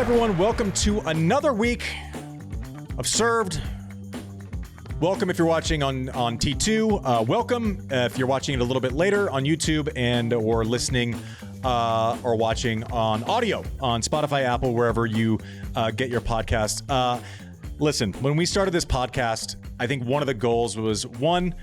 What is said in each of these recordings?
everyone. Welcome to another week of Served. Welcome if you're watching on T2. Welcome if you're watching it a little bit later on YouTube and or listening or watching on audio on Spotify, Apple, wherever you get your podcast. Listen, when we started this podcast, I think one of the goals was, one,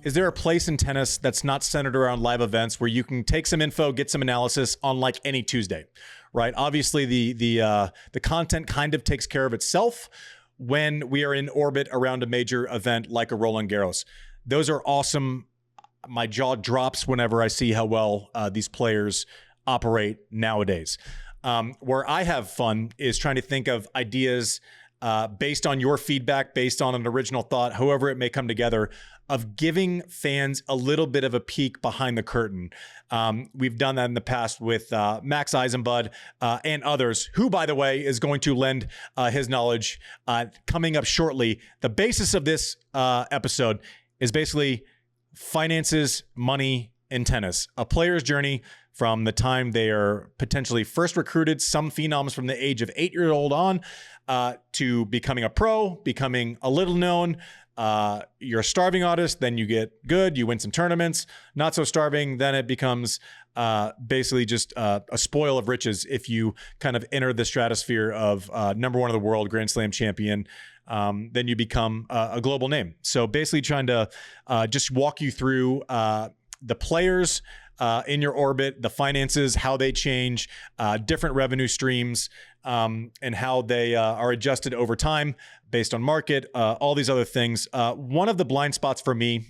is there a place in tennis that's not centered around live events where you can take some info, get some analysis on like any Tuesday, right? Obviously, the content kind of takes care of itself when we are in orbit around a major event like a Roland Garros. Those are awesome. My jaw drops whenever I see how well these players operate nowadays. Where I have fun is trying to think of ideas based on your feedback, based on an original thought, however it may come together, of giving fans a little bit of a peek behind the curtain. We've done that in the past with Max Eisenbud and others, who, by the way, is going to lend his knowledge coming up shortly. The basis of this episode is basically finances, money, in tennis. A player's journey from the time they are potentially first recruited, some phenoms from the age of 8-year-old on, to becoming a pro, becoming a little known. You're a starving artist, then you get good, you win some tournaments. Not so starving, then it becomes basically just a spoil of riches if you kind of enter the stratosphere of number one of the world, Grand Slam champion. Then you become a global name. So basically trying to just walk you through the players in your orbit, the finances, how they change, different revenue streams, and how they are adjusted over time based on market, all these other things. One of the blind spots for me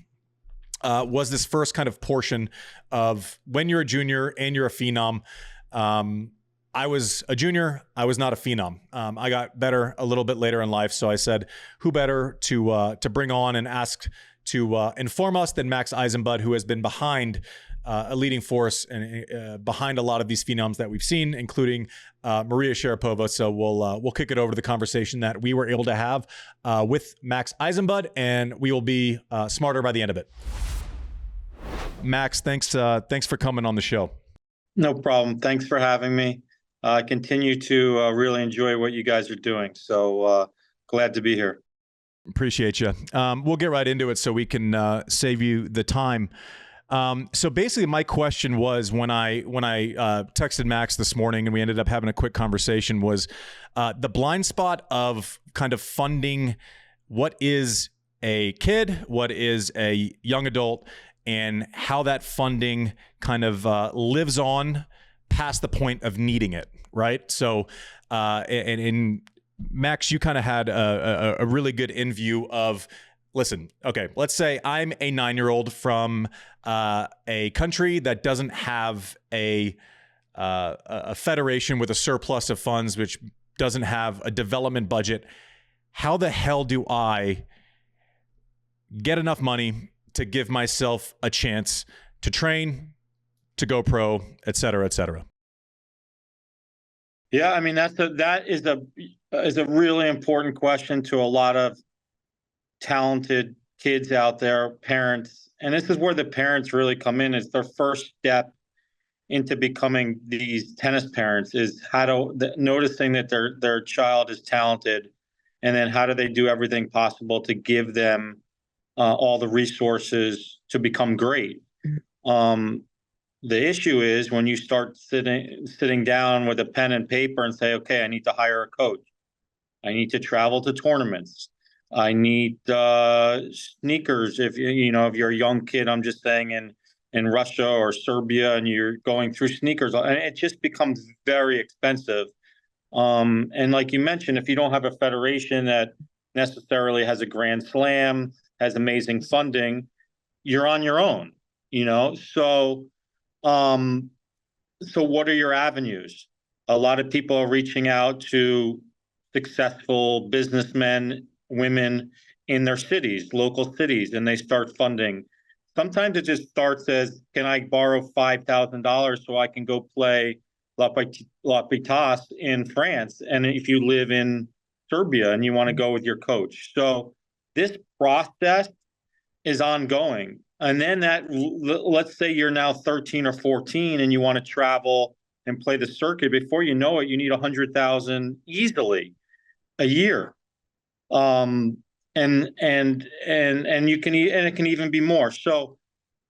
was this first kind of portion of when you're a junior and you're a phenom. I was a junior. I was not a phenom. I got better a little bit later in life. So I said, who better to bring on and ask to inform us than Max Eisenbud, who has been behind a leading force and behind a lot of these phenoms that we've seen, including Maria Sharapova. So we'll kick it over to the conversation that we were able to have with Max Eisenbud, and we will be smarter by the end of it. Max, thanks for coming on the show. No problem. Thanks for having me. I continue to really enjoy what you guys are doing. So glad to be here. Appreciate you. We'll get right into it so we can save you the time. So basically my question was when I texted Max this morning and we ended up having a quick conversation was the blind spot of kind of funding what is a kid, what is a young adult, and how that funding kind of lives on past the point of needing it, right? So and Max, you kind of had a really good in view of, listen, okay, let's say I'm a 9-year-old from a country that doesn't have a federation with a surplus of funds, which doesn't have a development budget. How the hell do I get enough money to give myself a chance to train, to go pro, et cetera, et cetera? Yeah, I mean, that is a really important question to a lot of talented kids out there, parents. And this is where the parents really come in. It's their first step into becoming these tennis parents, is noticing that their child is talented, and then how do they do everything possible to give them all the resources to become great. The issue is when you start sitting down with a pen and paper and say, okay, I need to hire a coach. I need to travel to tournaments. I need sneakers. If you're a young kid, I'm just saying in Russia or Serbia, and you're going through sneakers, and it just becomes very expensive. And like you mentioned, if you don't have a federation that necessarily has a Grand Slam, has amazing funding, you're on your own. So what are your avenues? A lot of people are reaching out to successful businessmen, women in their cities, local cities, and they start funding. Sometimes it just starts as, can I borrow $5,000 so I can go play La Pitas in France? And if you live in Serbia and you want to go with your coach. So this process is ongoing. And then let's say you're now 13 or 14 and you want to travel and play the circuit. Before you know it, you need 100,000 easily a year. And you can, and it can even be more. So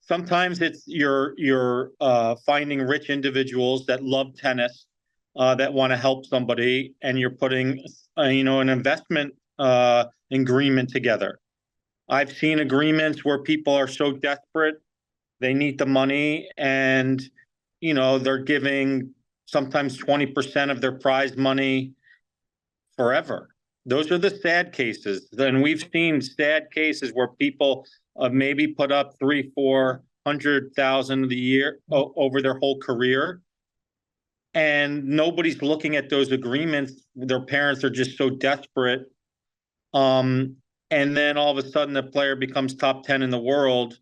sometimes it's you're finding rich individuals that love tennis, that want to help somebody, and you're putting an investment agreement together. I've seen agreements where people are so desperate, they need the money, and they're giving sometimes 20% of their prize money forever. Those are the sad cases. And we've seen sad cases where people maybe put up 300,000-400,000 a year over their whole career, and nobody's looking at those agreements. Their parents are just so desperate. And then all of a sudden the player becomes top 10 in the world,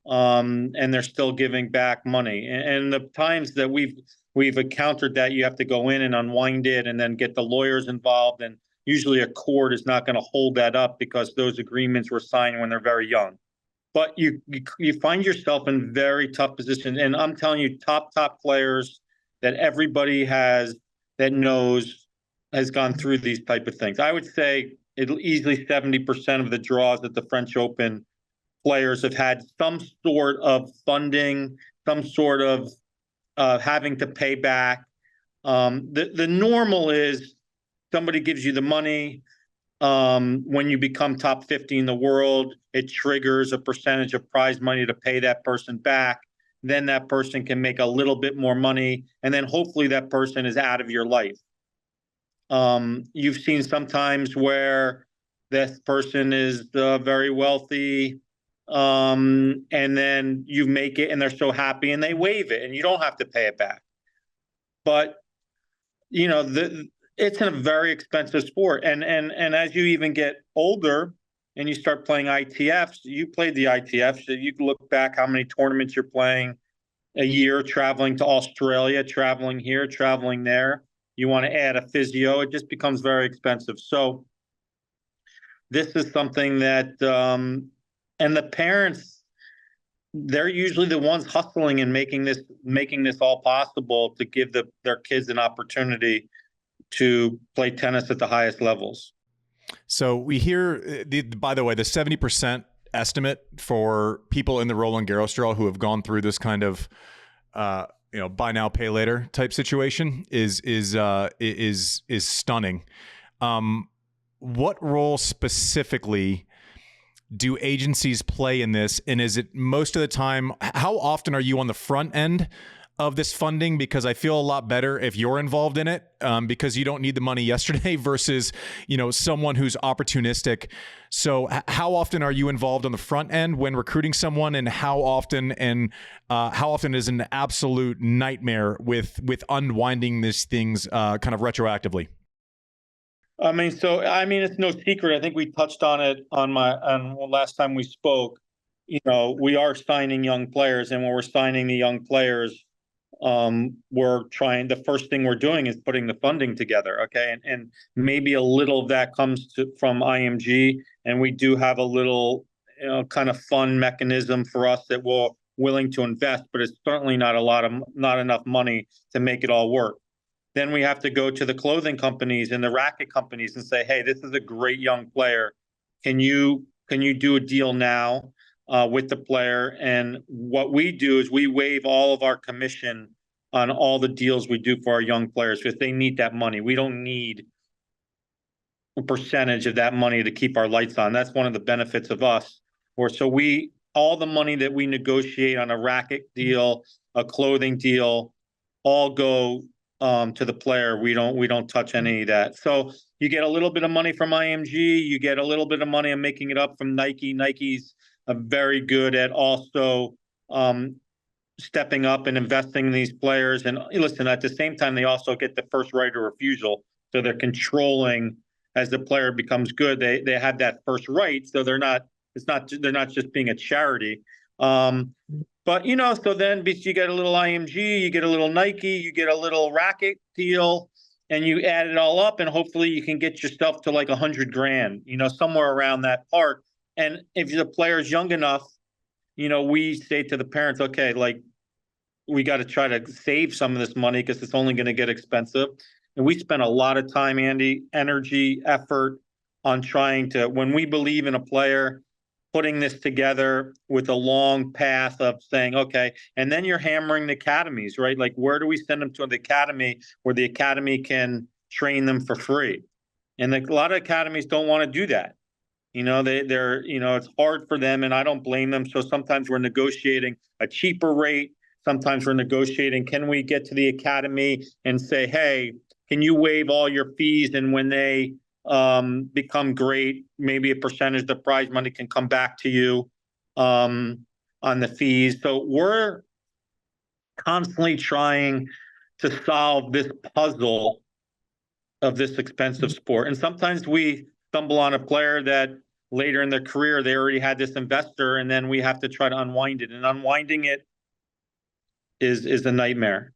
and they're still giving back money. And the times that we've encountered that, you have to go in and unwind it and then get the lawyers involved. And usually a court is not going to hold that up because those agreements were signed when they're very young. But you find yourself in very tough positions. And I'm telling you, top players that everybody that knows has gone through these type of things. I would say easily 70% of the draws at the French Open players have had some sort of funding, some sort of having to pay back. The normal is somebody gives you the money. When you become top 50 in the world, it triggers a percentage of prize money to pay that person back. Then that person can make a little bit more money, and then hopefully that person is out of your life. You've seen sometimes where this person is very wealthy, and then you make it and they're so happy and they waive it and you don't have to pay it back. But it's a very expensive sport, and as you even get older and you start playing ITFs, you played the ITFs, so you can look back how many tournaments you're playing a year, traveling to Australia, traveling here, traveling there. You want to add a physio, it just becomes very expensive. So this is something that, and the parents, they're usually the ones hustling and making this all possible to give their kids an opportunity to play tennis at the highest levels. So we hear, by the way, the 70% estimate for people in the Roland Garros draw who have gone through this kind of, buy now, pay later type situation is stunning. What role specifically do agencies play in this? And is it most of the time, how often are you on the front end of this funding? Because I feel a lot better if you're involved in it, because you don't need the money yesterday versus, someone who's opportunistic. So how often are you involved on the front end when recruiting someone, and how often is an absolute nightmare with unwinding these things kind of retroactively? It's no secret. I think we touched on it on last time we spoke. We are signing young players, and when we're signing the young players, the first thing we're doing is putting the funding together. Okay. And maybe a little of that comes from IMG, and we do have a little, kind of fund mechanism for us that we're willing to invest, but it's certainly not enough money to make it all work. Then we have to go to the clothing companies and the racket companies and say, hey, this is a great young player. Can you do a deal now? With the player? And what we do is we waive all of our commission on all the deals we do for our young players, because they need that money. We don't need a percentage of that money to keep our lights on. That's one of the benefits of us. All the money that we negotiate on a racket deal, a clothing deal, all go to the player. We don't touch any of that. So you get a little bit of money from IMG, you get a little bit of money. I'm making it up from Nike. Nike's very good at also stepping up and investing in these players. And listen, at the same time, they also get the first right of refusal. So they're controlling as the player becomes good. They have that first right. So they're not just being a charity. So then you get a little IMG, you get a little Nike, you get a little racket deal, and you add it all up, and hopefully you can get yourself to like $100,000, somewhere around that part. And if the player is young enough, we say to the parents, okay, like, we got to try to save some of this money because it's only going to get expensive. And we spent a lot of time, Andy, energy, effort on trying to, when we believe in a player, putting this together with a long path of saying, okay, and then you're hammering the academies, right? Like, where do we send them to the academy where the academy can train them for free? And a lot of academies don't want to do that. They're, it's hard for them, and I don't blame them. So sometimes we're negotiating a cheaper rate. Sometimes we're negotiating, can we get to the academy and say, hey, can you waive all your fees? And when they become great, maybe a percentage of the prize money can come back to you on the fees. So we're constantly trying to solve this puzzle of this expensive sport. And sometimes we stumble on a player that later in their career, they already had this investor, and then we have to try to unwind it. And unwinding it is a nightmare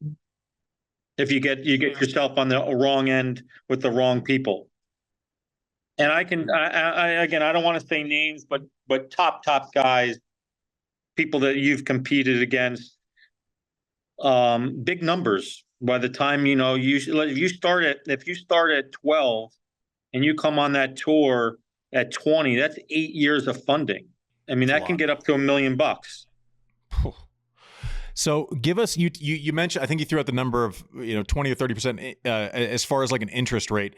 if you get yourself on the wrong end with the wrong people. And I again, I don't want to say names, but top guys, people that you've competed against, big numbers. By the time if you start at 12 and you come on that tour at 20, that's 8 years of funding. I mean, that can get up to $1 million. So give us, you mentioned, I think you threw out the number of 20 or 30% as far as like an interest rate.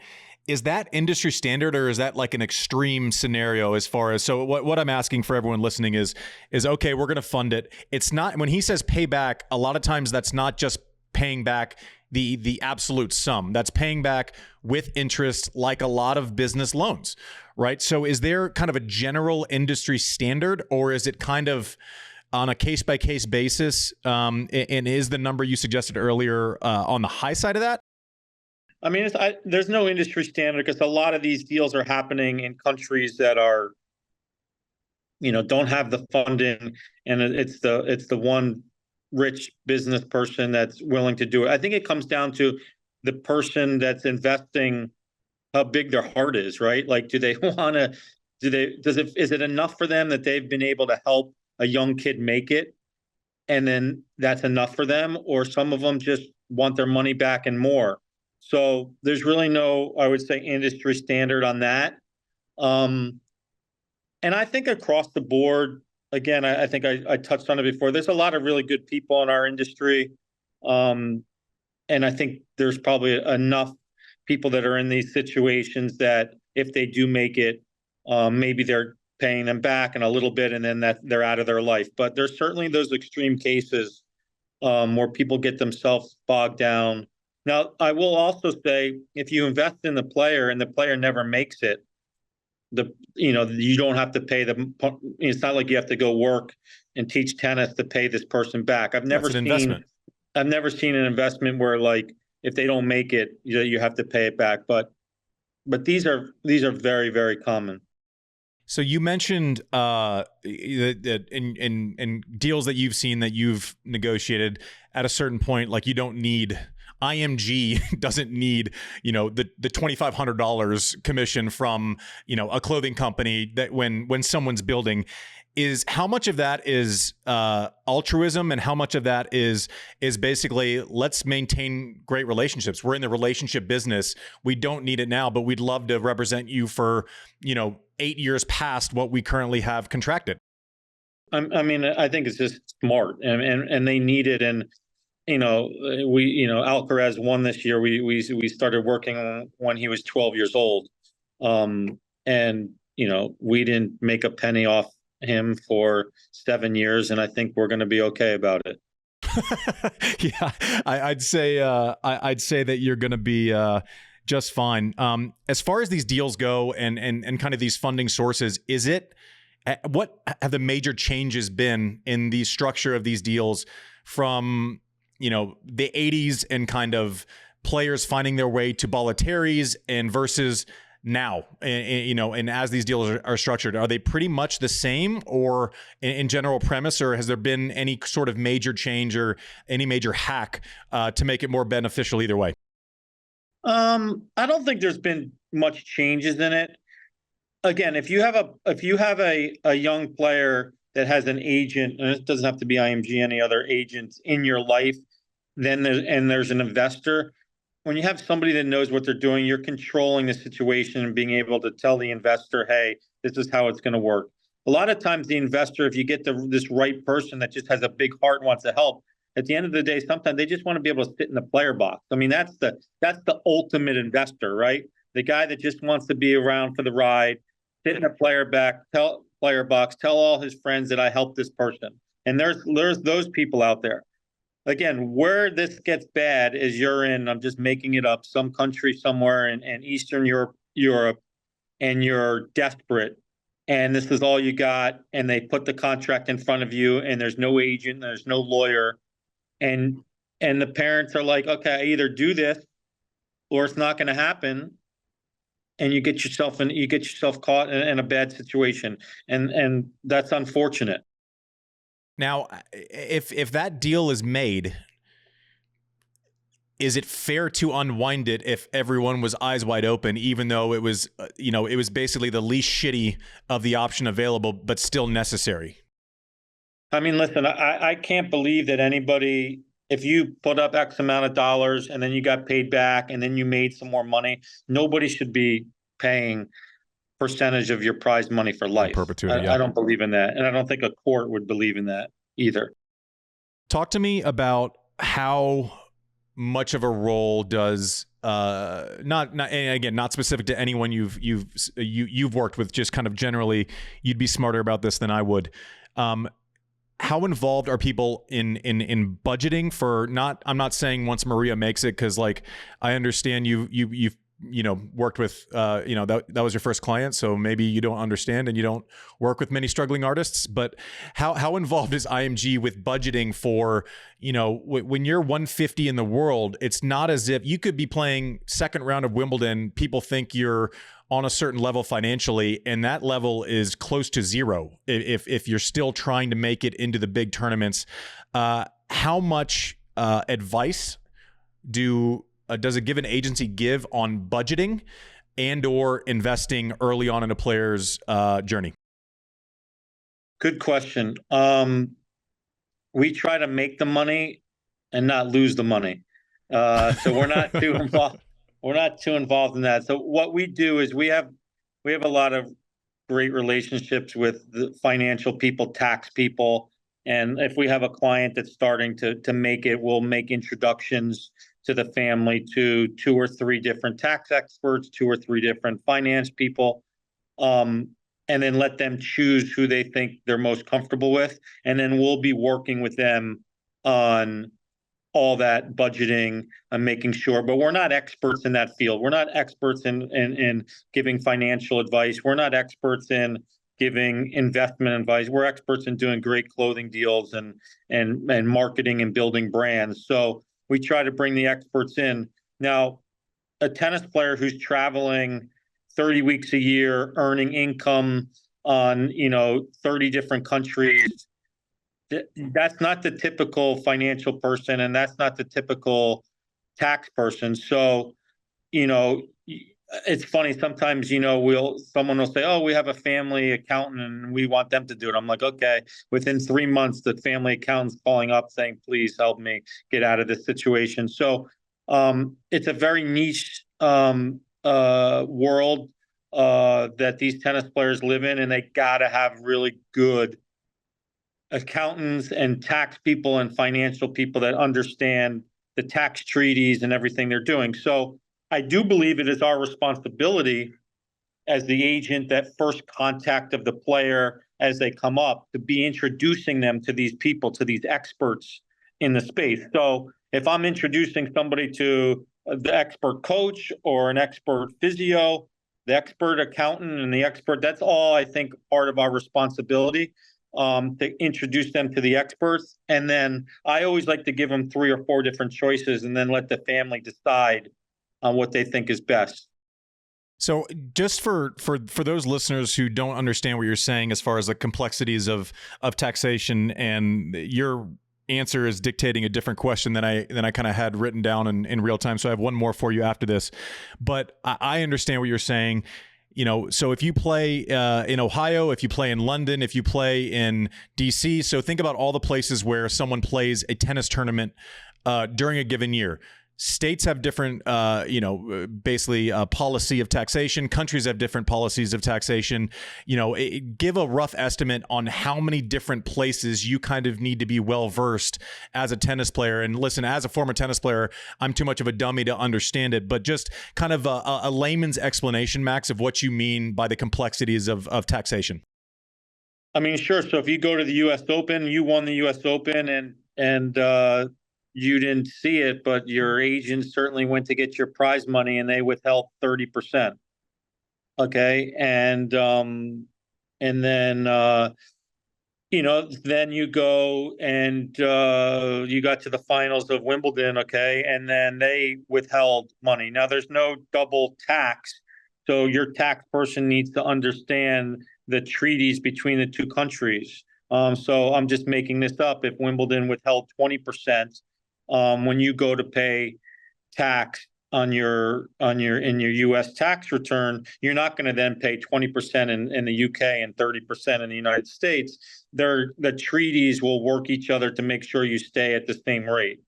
Is that industry standard, or is that like an extreme scenario as far as, so what I'm asking for everyone listening is okay, we're going to fund it. It's not, when he says pay back, a lot of times that's not just paying back the absolute sum. That's paying back with interest, like a lot of business loans, right? So is there kind of a general industry standard, or is it kind of on a case-by-case basis? And is the number you suggested earlier on the high side of that? I mean, there's no industry standard, because a lot of these deals are happening in countries that are, don't have the funding, and it's the one rich business person that's willing to do it. I think it comes down to the person that's investing, how big their heart is, right? Like, do they want to? Is it enough for them that they've been able to help a young kid make it, and then that's enough for them? Or some of them just want their money back and more. So there's really no, I would say, industry standard on that. And I think across the board, again, I think I touched on it before, there's a lot of really good people in our industry. And I think there's probably enough people that are in these situations that if they do make it, maybe they're paying them back in a little bit, and then that they're out of their life. But there's certainly those extreme cases where people get themselves bogged down. Now, I will also say, if you invest in the player and the player never makes it, you don't have to pay them. It's not like you have to go work and teach tennis to pay this person back. I've never seen an investment where, like, if they don't make it, you have to pay it back. But these are very, very common. So you mentioned that in deals that you've seen, that you've negotiated, at a certain point, like, you don't need, IMG doesn't need, the $2,500 commission from, a clothing company that when someone's building. Is how much of that is altruism, and how much of that is basically, let's maintain great relationships. We're in the relationship business. We don't need it now, but we'd love to represent you for 8 years past what we currently have contracted. I mean, I think it's just smart, and they need it. And Alcaraz won this year. We started working on when he was 12 years old, and we didn't make a penny off him for 7 years, and I think we're going to be okay about it. Yeah, I'd say that you're going to be just fine. As far as these deals go, and kind of these funding sources, what have the major changes been in the structure of these deals from the 80s and kind of players finding their way to Bollettieri's, and versus now, and as these deals are structured, are they pretty much the same, or in general premise, or has there been any sort of major change or any major hack to make it more beneficial either way? I don't think there's been much changes in it. Again, if you have a young player that has an agent, and it doesn't have to be IMG, any other agents in your life, then there's an investor. When you have somebody that knows what they're doing, you're controlling the situation and being able to tell the investor, hey, this is how it's going to work. A lot of times the investor, if you get this right person that just has a big heart and wants to help, at the end of the day, sometimes they just want to be able to sit in the player box. I mean, that's the ultimate investor, right? The guy that just wants to be around for the ride, sit in a player box, tell all his friends that I helped this person. And there's those people out there. Again, where this gets bad is you're in, I'm just making it up, some country somewhere in Eastern Europe, and you're desperate, and this is all you got, and they put the contract in front of you, and there's no agent, there's no lawyer, and the parents are like, okay, I either do this or it's not going to happen, and you get yourself caught in a bad situation, and that's unfortunate. Now, if that deal is made, is it fair to unwind it if everyone was eyes wide open, even though it was, it was basically the least shitty of the option available, but still necessary? I mean, listen, I can't believe that anybody, if you put up X amount of dollars and then you got paid back and then you made some more money, nobody should be paying percentage of your prize money for life. Perpetuity, I don't believe in that. And I don't think a court would believe in that either. Talk to me about how much of a role does not and again, not specific to anyone you've worked with, just kind of generally, you'd be smarter about this than I would. How involved are people in budgeting for, I'm not saying once Maria makes it, because like I understand you've worked with, that was your first client, so maybe you don't understand and you don't work with many struggling artists, but how involved is IMG with budgeting for, when you're 150 in the world, it's not as if you could be playing second round of Wimbledon, people think you're on a certain level financially, and that level is close to zero if you're still trying to make it into the big tournaments. How much advice does a given agency give on budgeting and or investing early on in a player's journey? Good question. We try to make the money and not lose the money. So we're not too involved. We're not too involved in that. So what we do is we have a lot of great relationships with the financial people, tax people. And if we have a client that's starting to make it, we'll make introductions to the family to 2 or 3 different tax experts, 2 or 3 different finance people, and then let them choose who they think they're most comfortable with. And then we'll be working with them on all that budgeting and making sure, but we're not experts in that field. We're not experts in giving financial advice. We're not experts in giving investment advice. We're experts in doing great clothing deals and marketing and building brands. So we try to bring the experts in. Now, a tennis player who's traveling 30 weeks a year, earning income on, 30 different countries, that's not the typical financial person, and that's not the typical tax person. So, it's funny, sometimes, someone will say, oh, we have a family accountant and we want them to do it. I'm like, okay, within 3 months, the family accountant's calling up saying, please help me get out of this situation. So it's a very niche world that these tennis players live in, and they got to have really good accountants and tax people and financial people that understand the tax treaties and everything they're doing. So I do believe it is our responsibility as the agent, that first contact of the player as they come up, to be introducing them to these people, to these experts in the space. So if I'm introducing somebody to the expert coach or an expert physio, the expert accountant and the expert, that's all I think part of our responsibility, to introduce them to the experts. And then I always like to give them 3 or 4 different choices and then let the family decide on what they think is best. So just for those listeners who don't understand what you're saying as far as the complexities of taxation, and your answer is dictating a different question than I kind of had written down in real time. So I have one more for you after this. But I understand what you're saying. So if you play in Ohio, if you play in London, if you play in DC, so think about all the places where someone plays a tennis tournament during a given year. States have different, basically policy of taxation. Countries have different policies of taxation. Give a rough estimate on how many different places you kind of need to be well versed as a tennis player. And listen, as a former tennis player, I'm too much of a dummy to understand it, but just kind of a layman's explanation, Max, of what you mean by the complexities of taxation. I mean, sure. So if you go to the U.S. Open, you won the U.S. Open, and you didn't see it, but your agent certainly went to get your prize money, and they withheld 30%. Okay, and then then you go and you got to the finals of Wimbledon. Okay, and then they withheld money. Now there's no double tax, so your tax person needs to understand the treaties between the two countries. So I'm just making this up. If Wimbledon withheld 20%. When you go to pay tax in your U.S. tax return, you're not going to then pay 20% in the U.K. and 30% in the United States. The treaties will work each other to make sure you stay at the same rate,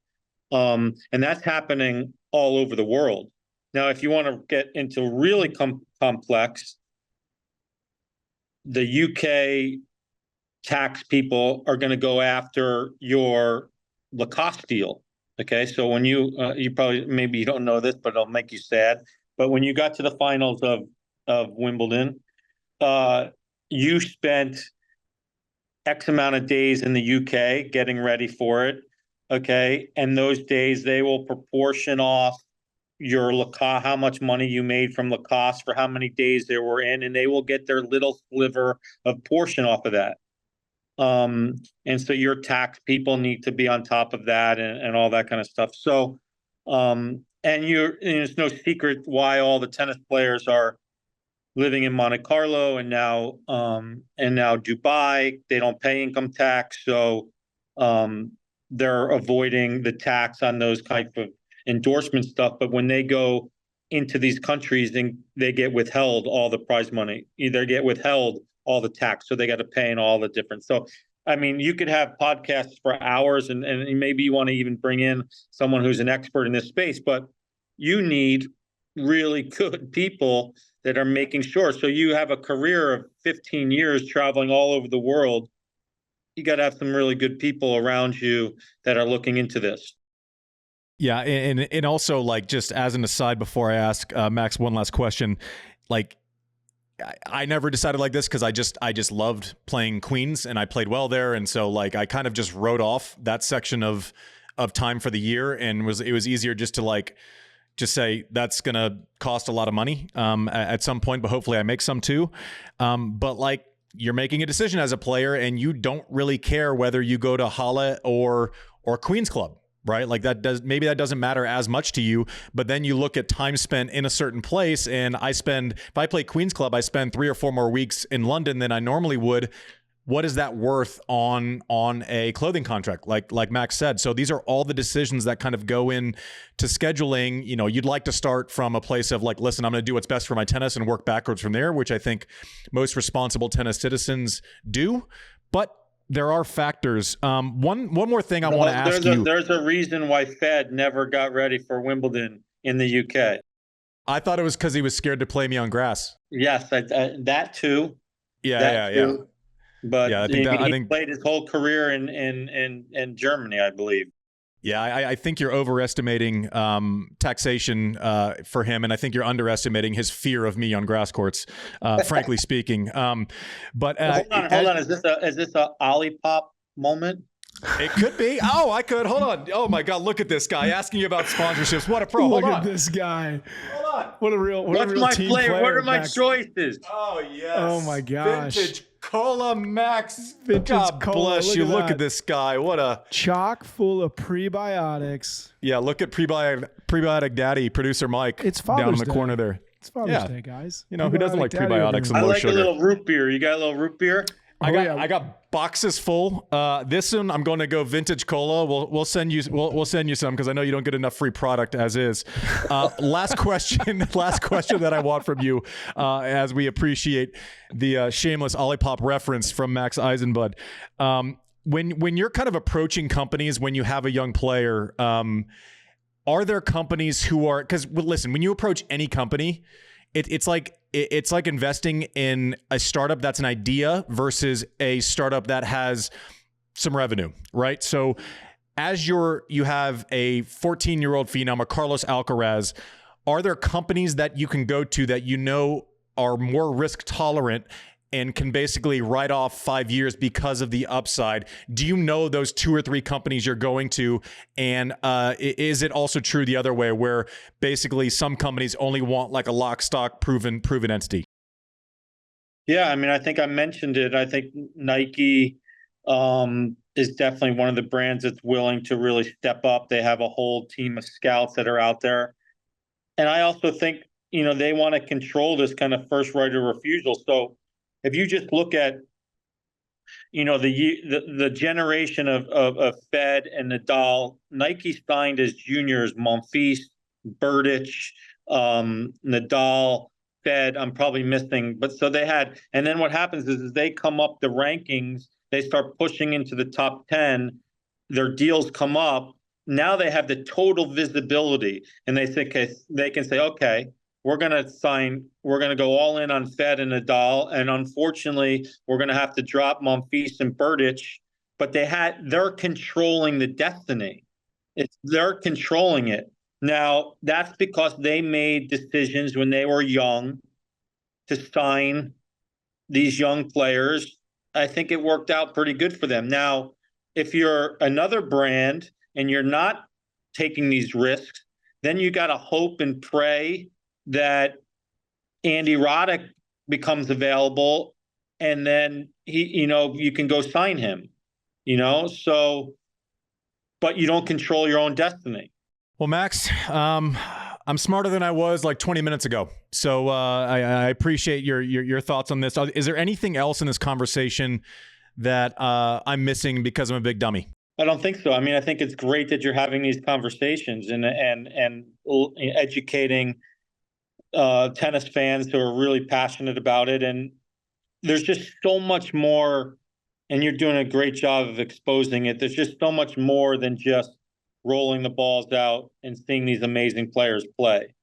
and that's happening all over the world. Now, if you want to get into really complex, the U.K. tax people are going to go after your Lacoste deal. Okay, so when you probably, maybe you don't know this, but it'll make you sad. But when you got to the finals of Wimbledon, you spent X amount of days in the UK getting ready for it. Okay, and those days they will proportion off your Lacoste, how much money you made from Lacoste for how many days they were in, and they will get their little sliver of portion off of that. And so your tax people need to be on top of that and all that kind of stuff. So, and it's no secret why all the tennis players are living in Monte-Carlo and now Dubai. They don't pay income tax, so they're avoiding the tax on those type of endorsement stuff. But when they go into these countries, then they get withheld all the prize money. Either get withheld all the tax, so they got to pay in all the different. So, I mean, you could have podcasts for hours, and maybe you want to even bring in someone who's an expert in this space, but you need really good people that are making sure. So you have a career of 15 years traveling all over the world. You got to have some really good people around you that are looking into this. Yeah, and also, like, just as an aside before I ask Max one last question, like, I never decided like this because I just loved playing Queens and I played well there, and so like I kind of just wrote off that section of time for the year, and it was easier just to just say that's gonna cost a lot of money at some point, but hopefully I make some too. But like, you're making a decision as a player, and you don't really care whether you go to Halle or Queens Club. Right? Like that doesn't matter as much to you, but then you look at time spent in a certain place, and if I play Queens Club, I spend 3 or 4 more weeks in London than I normally would. What is that worth on a clothing contract? Like Max said. So these are all the decisions that kind of go in to scheduling. You'd like to start from a place of like, listen, I'm going to do what's best for my tennis and work backwards from there, which I think most responsible tennis citizens do. But there are factors. One more thing I want to ask you. There's a reason why Fed never got ready for Wimbledon in the UK. I thought it was because he was scared to play me on grass. Yes, that too. Yeah. But yeah, I think played his whole career in Germany, I believe. Yeah, I think you're overestimating taxation for him, and I think you're underestimating his fear of me on grass courts, frankly speaking. But hold on. Is this a Olipop moment? It could be. Oh, I could. Hold on. Oh my God, look at this guy asking you about sponsorships. What a pro. Look at this guy. Hold on. What a real team flavor? player. What are my Max. choices? Oh yes. Oh my gosh. Vintage Cola Max. Vintage God Cola. bless you. Look at this guy. What a chock full of prebiotics. Yeah, look at prebiotic daddy, producer Mike. It's Father's down in the Day. corner there. It's Father's Day, guys. Who doesn't like prebiotics and I low like sugar? a little root beer. You got a little root beer? I got boxes full. This one I'm going to go vintage cola. We'll send you some because I know you don't get enough free product as is. Last question that I want from you, as we appreciate the shameless Olipop reference from Max Eisenbud. When you're kind of approaching companies when you have a young player, are there companies who are, because listen, when you approach any company, it's like investing in a startup that's an idea versus a startup that has some revenue, right? So as you have a 14-year-old phenom, a Carlos Alcaraz, are there companies that you can go to that you know are more risk tolerant and can basically write off 5 years because of the upside? Do you know those 2 or 3 companies you're going to? And is it also true the other way where basically some companies only want like a lock, stock, proven entity? Yeah, I mean, I think I mentioned it. I think Nike is definitely one of the brands that's willing to really step up. They have a whole team of scouts that are out there. And I also think, they want to control this kind of first right of refusal. So if you just look at, the generation of Fed and Nadal, Nike signed as juniors Monfils, Berdych, Nadal, Fed. I'm probably missing, but so they had. And then what happens is they come up the rankings. They start pushing into the top 10. Their deals come up. Now they have the total visibility, and they think they can say, okay, we're going to go all in on Fed and Nadal. And unfortunately, we're going to have to drop Monfils and Berdych, but they're controlling the destiny. They're controlling it. Now, that's because they made decisions when they were young to sign these young players. I think it worked out pretty good for them. Now, if you're another brand and you're not taking these risks, then you got to hope and pray that Andy Roddick becomes available, and then you can go sign him, so, but you don't control your own destiny. Well, Max, I'm smarter than I was like 20 minutes ago. So I appreciate your thoughts on this. Is there anything else in this conversation that I'm missing because I'm a big dummy? I don't think so. I mean, I think it's great that you're having these conversations and educating tennis fans who are really passionate about it. And there's just so much more, and you're doing a great job of exposing it. There's just so much more than just rolling the balls out and seeing these amazing players play.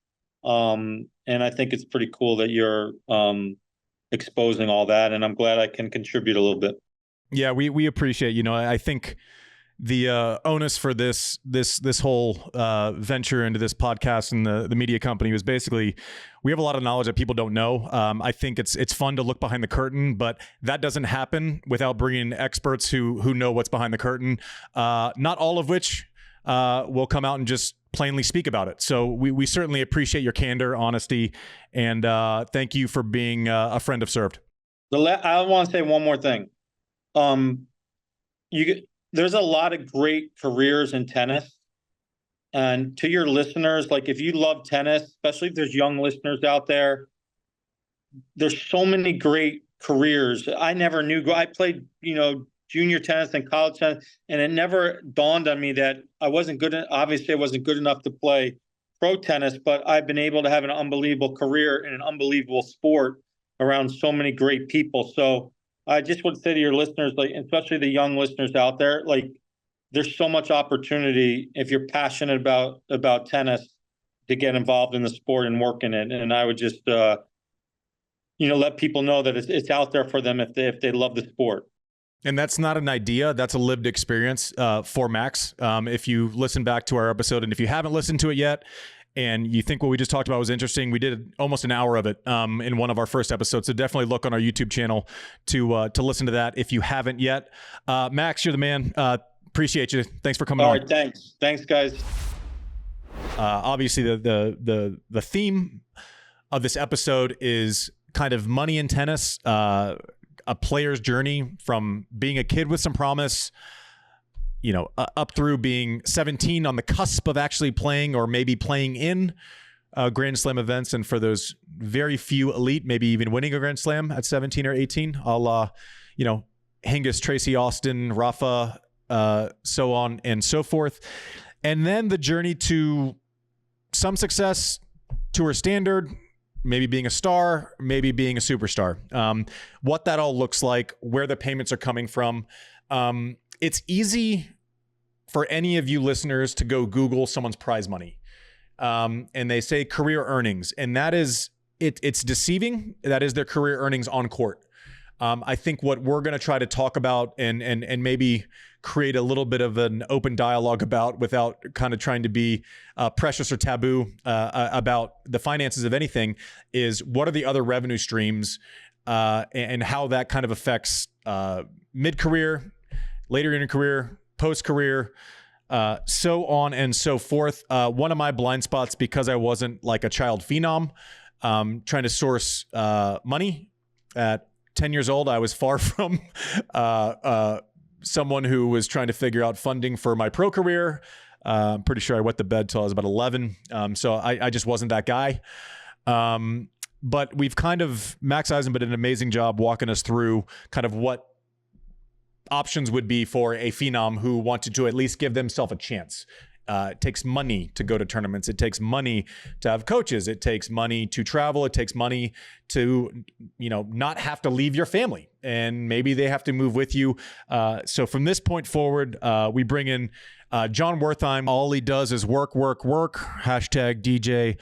And I think it's pretty cool that you're exposing all that, and I'm glad I can contribute a little bit. Yeah, we appreciate, I think the onus for this whole venture into this podcast and the media company was basically, we have a lot of knowledge that people don't know. I think it's fun to look behind the curtain, but that doesn't happen without bringing experts who know what's behind the curtain. Not all of which will come out and just plainly speak about it. So we certainly appreciate your candor, honesty, and thank you for being a friend of Served. I want to say one more thing. There's a lot of great careers in tennis. And to your listeners, like if you love tennis, especially if there's young listeners out there, there's so many great careers. I never knew. I played, junior tennis and college tennis, and it never dawned on me that I wasn't good. Obviously, I wasn't good enough to play pro tennis, but I've been able to have an unbelievable career in an unbelievable sport around so many great people. So I just would say to your listeners, like, especially the young listeners out there, like, there's so much opportunity if you're passionate about tennis to get involved in the sport and work in it. And I would just, let people know that it's out there for them if they love the sport. And that's not an idea. That's a lived experience for Max. If you listen back to our episode, and if you haven't listened to it yet, and you think what we just talked about was interesting, we did almost an hour of it in one of our first episodes. So definitely look on our YouTube channel to listen to that if you haven't yet. Max, you're the man. Appreciate you. Thanks for coming on. All right, thanks, guys. Obviously, the theme of this episode is kind of money in tennis, a player's journey from being a kid with some promise, up through being 17 on the cusp of actually playing or maybe playing in Grand Slam events. And for those very few elite, maybe even winning a Grand Slam at 17 or 18, Hingis, Tracy Austin, Rafa, so on and so forth. And then the journey to some success, tour standard, maybe being a star, maybe being a superstar. What that all looks like, where the payments are coming from. It's easy for any of you listeners to go Google someone's prize money. And they say career earnings, and that is, it's deceiving. That is their career earnings on court. I think what we're going to try to talk about and maybe create a little bit of an open dialogue about, without kind of trying to be precious or taboo about the finances of anything, is what are the other revenue streams and how that kind of affects mid-career, later in your career, post-career, so on and so forth. One of my blind spots, because I wasn't like a child phenom, trying to source money at 10 years old, I was far from someone who was trying to figure out funding for my pro career. I'm pretty sure I wet the bed till I was about 11. So I just wasn't that guy. But we've Max Eisenbud did an amazing job walking us through kind of what options would be for a phenom who wanted to at least give themselves a chance. It takes money to go to tournaments. It takes money to have coaches. It takes money to travel. It takes money to, not have to leave your family, and maybe they have to move with you. So from this point forward, we bring in Jon Wertheim. All he does is work, work, work. Hashtag DJ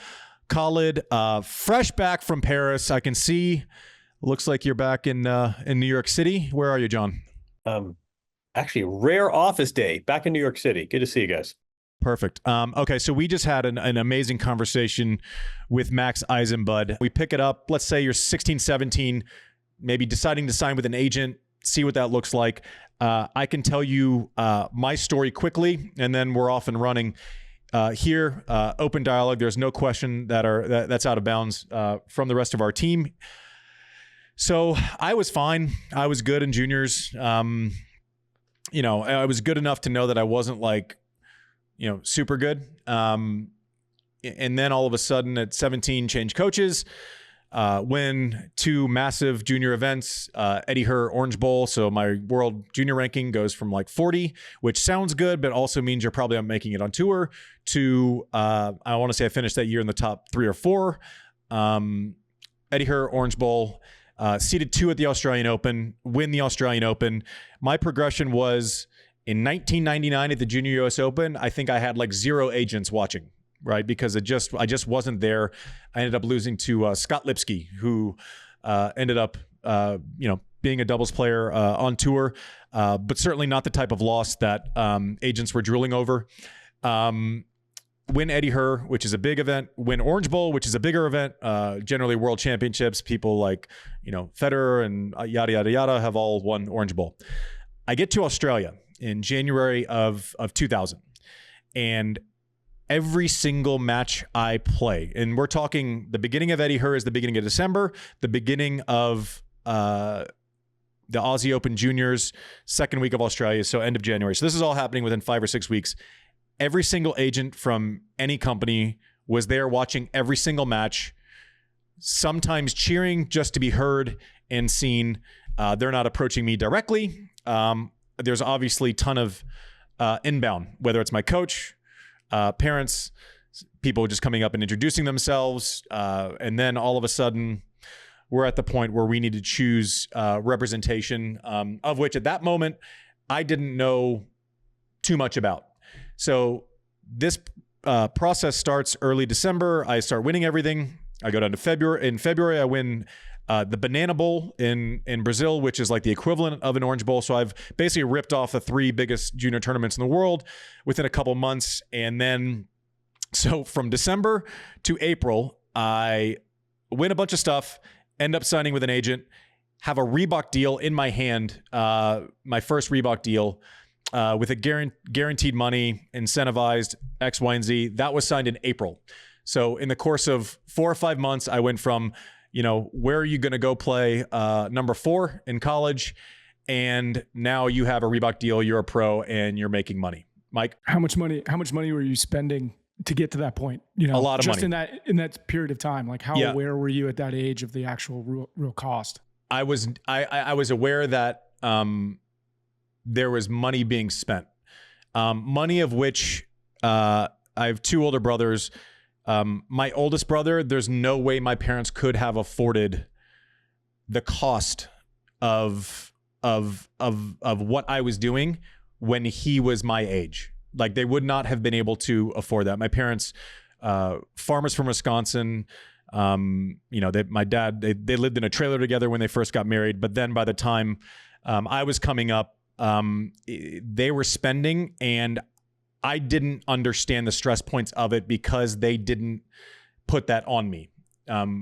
Khaled. Fresh back from Paris. I can see. Looks like you're back in New York City. Where are you, Jon? Actually, rare office day back in New York City. Good to see you guys. Perfect. Okay, so we just had an amazing conversation with Max Eisenbud. We pick it up. Let's say you're 16, 17, maybe deciding to sign with an agent, see what that looks like. I can tell you my story quickly, and then we're off and running. Here, open dialogue. There's no question that's out of bounds from the rest of our team. So I was fine. I was good in juniors. I was good enough to know that I wasn't super good. And then all of a sudden at 17, change coaches, win 2 massive junior events, Eddie Herr Orange Bowl. So my world junior ranking goes from 40, which sounds good, but also means you're probably not making it on tour, to, I want to say I finished that year in the top 3 or 4. Eddie Herr Orange Bowl, seeded 2 at the Australian Open, win the Australian Open. My progression was, in 1999 at the Junior US Open, I think I had 0 agents watching, right? Because I just wasn't there. I ended up losing to Scott Lipsky, who ended up being a doubles player on tour, but certainly not the type of loss that agents were drooling over. Win Eddie Herr, which is a big event. Win Orange Bowl, which is a bigger event. Generally World Championships, people like Federer and yada yada yada have all won Orange Bowl. I get to Australia in January of 2000. And every single match I play, and we're talking the beginning of Eddie Herr is the beginning of December, the beginning of the Aussie Open Juniors, second week of Australia, so end of January. So this is all happening within 5 or 6 weeks. Every single agent from any company was there watching every single match, sometimes cheering just to be heard and seen. They're not approaching me directly. There's obviously a ton of inbound, whether it's my coach, parents, people just coming up and introducing themselves. And then all of a sudden, we're at the point where we need to choose representation, of which at that moment, I didn't know too much about. So this process starts early December. I start winning everything. I go down to February. In February, I win the Banana Bowl in Brazil, which is the equivalent of an Orange Bowl. So I've basically ripped off the 3 biggest junior tournaments in the world within a couple months. And then, so from December to April, I win a bunch of stuff, end up signing with an agent, have a Reebok deal in my hand, my first Reebok deal, with a guaranteed money, incentivized X, Y, and Z. That was signed in April. So in the course of 4 or 5 months, I went from, where are you going to go play number 4 in college? And now you have a Reebok deal, you're a pro, and you're making money. Mike? How much money were you spending to get to that point? A lot of money. Just in that period of time. How aware were you at that age of the actual real cost? I was aware that there was money being spent, money of which I have two older brothers. My oldest brother, there's no way my parents could have afforded the cost of what I was doing when he was my age. Like, they would not have been able to afford that. My parents, farmers from Wisconsin, my dad, they lived in a trailer together when they first got married. But then by the time I was coming up, they were spending, and I didn't understand the stress points of it because they didn't put that on me,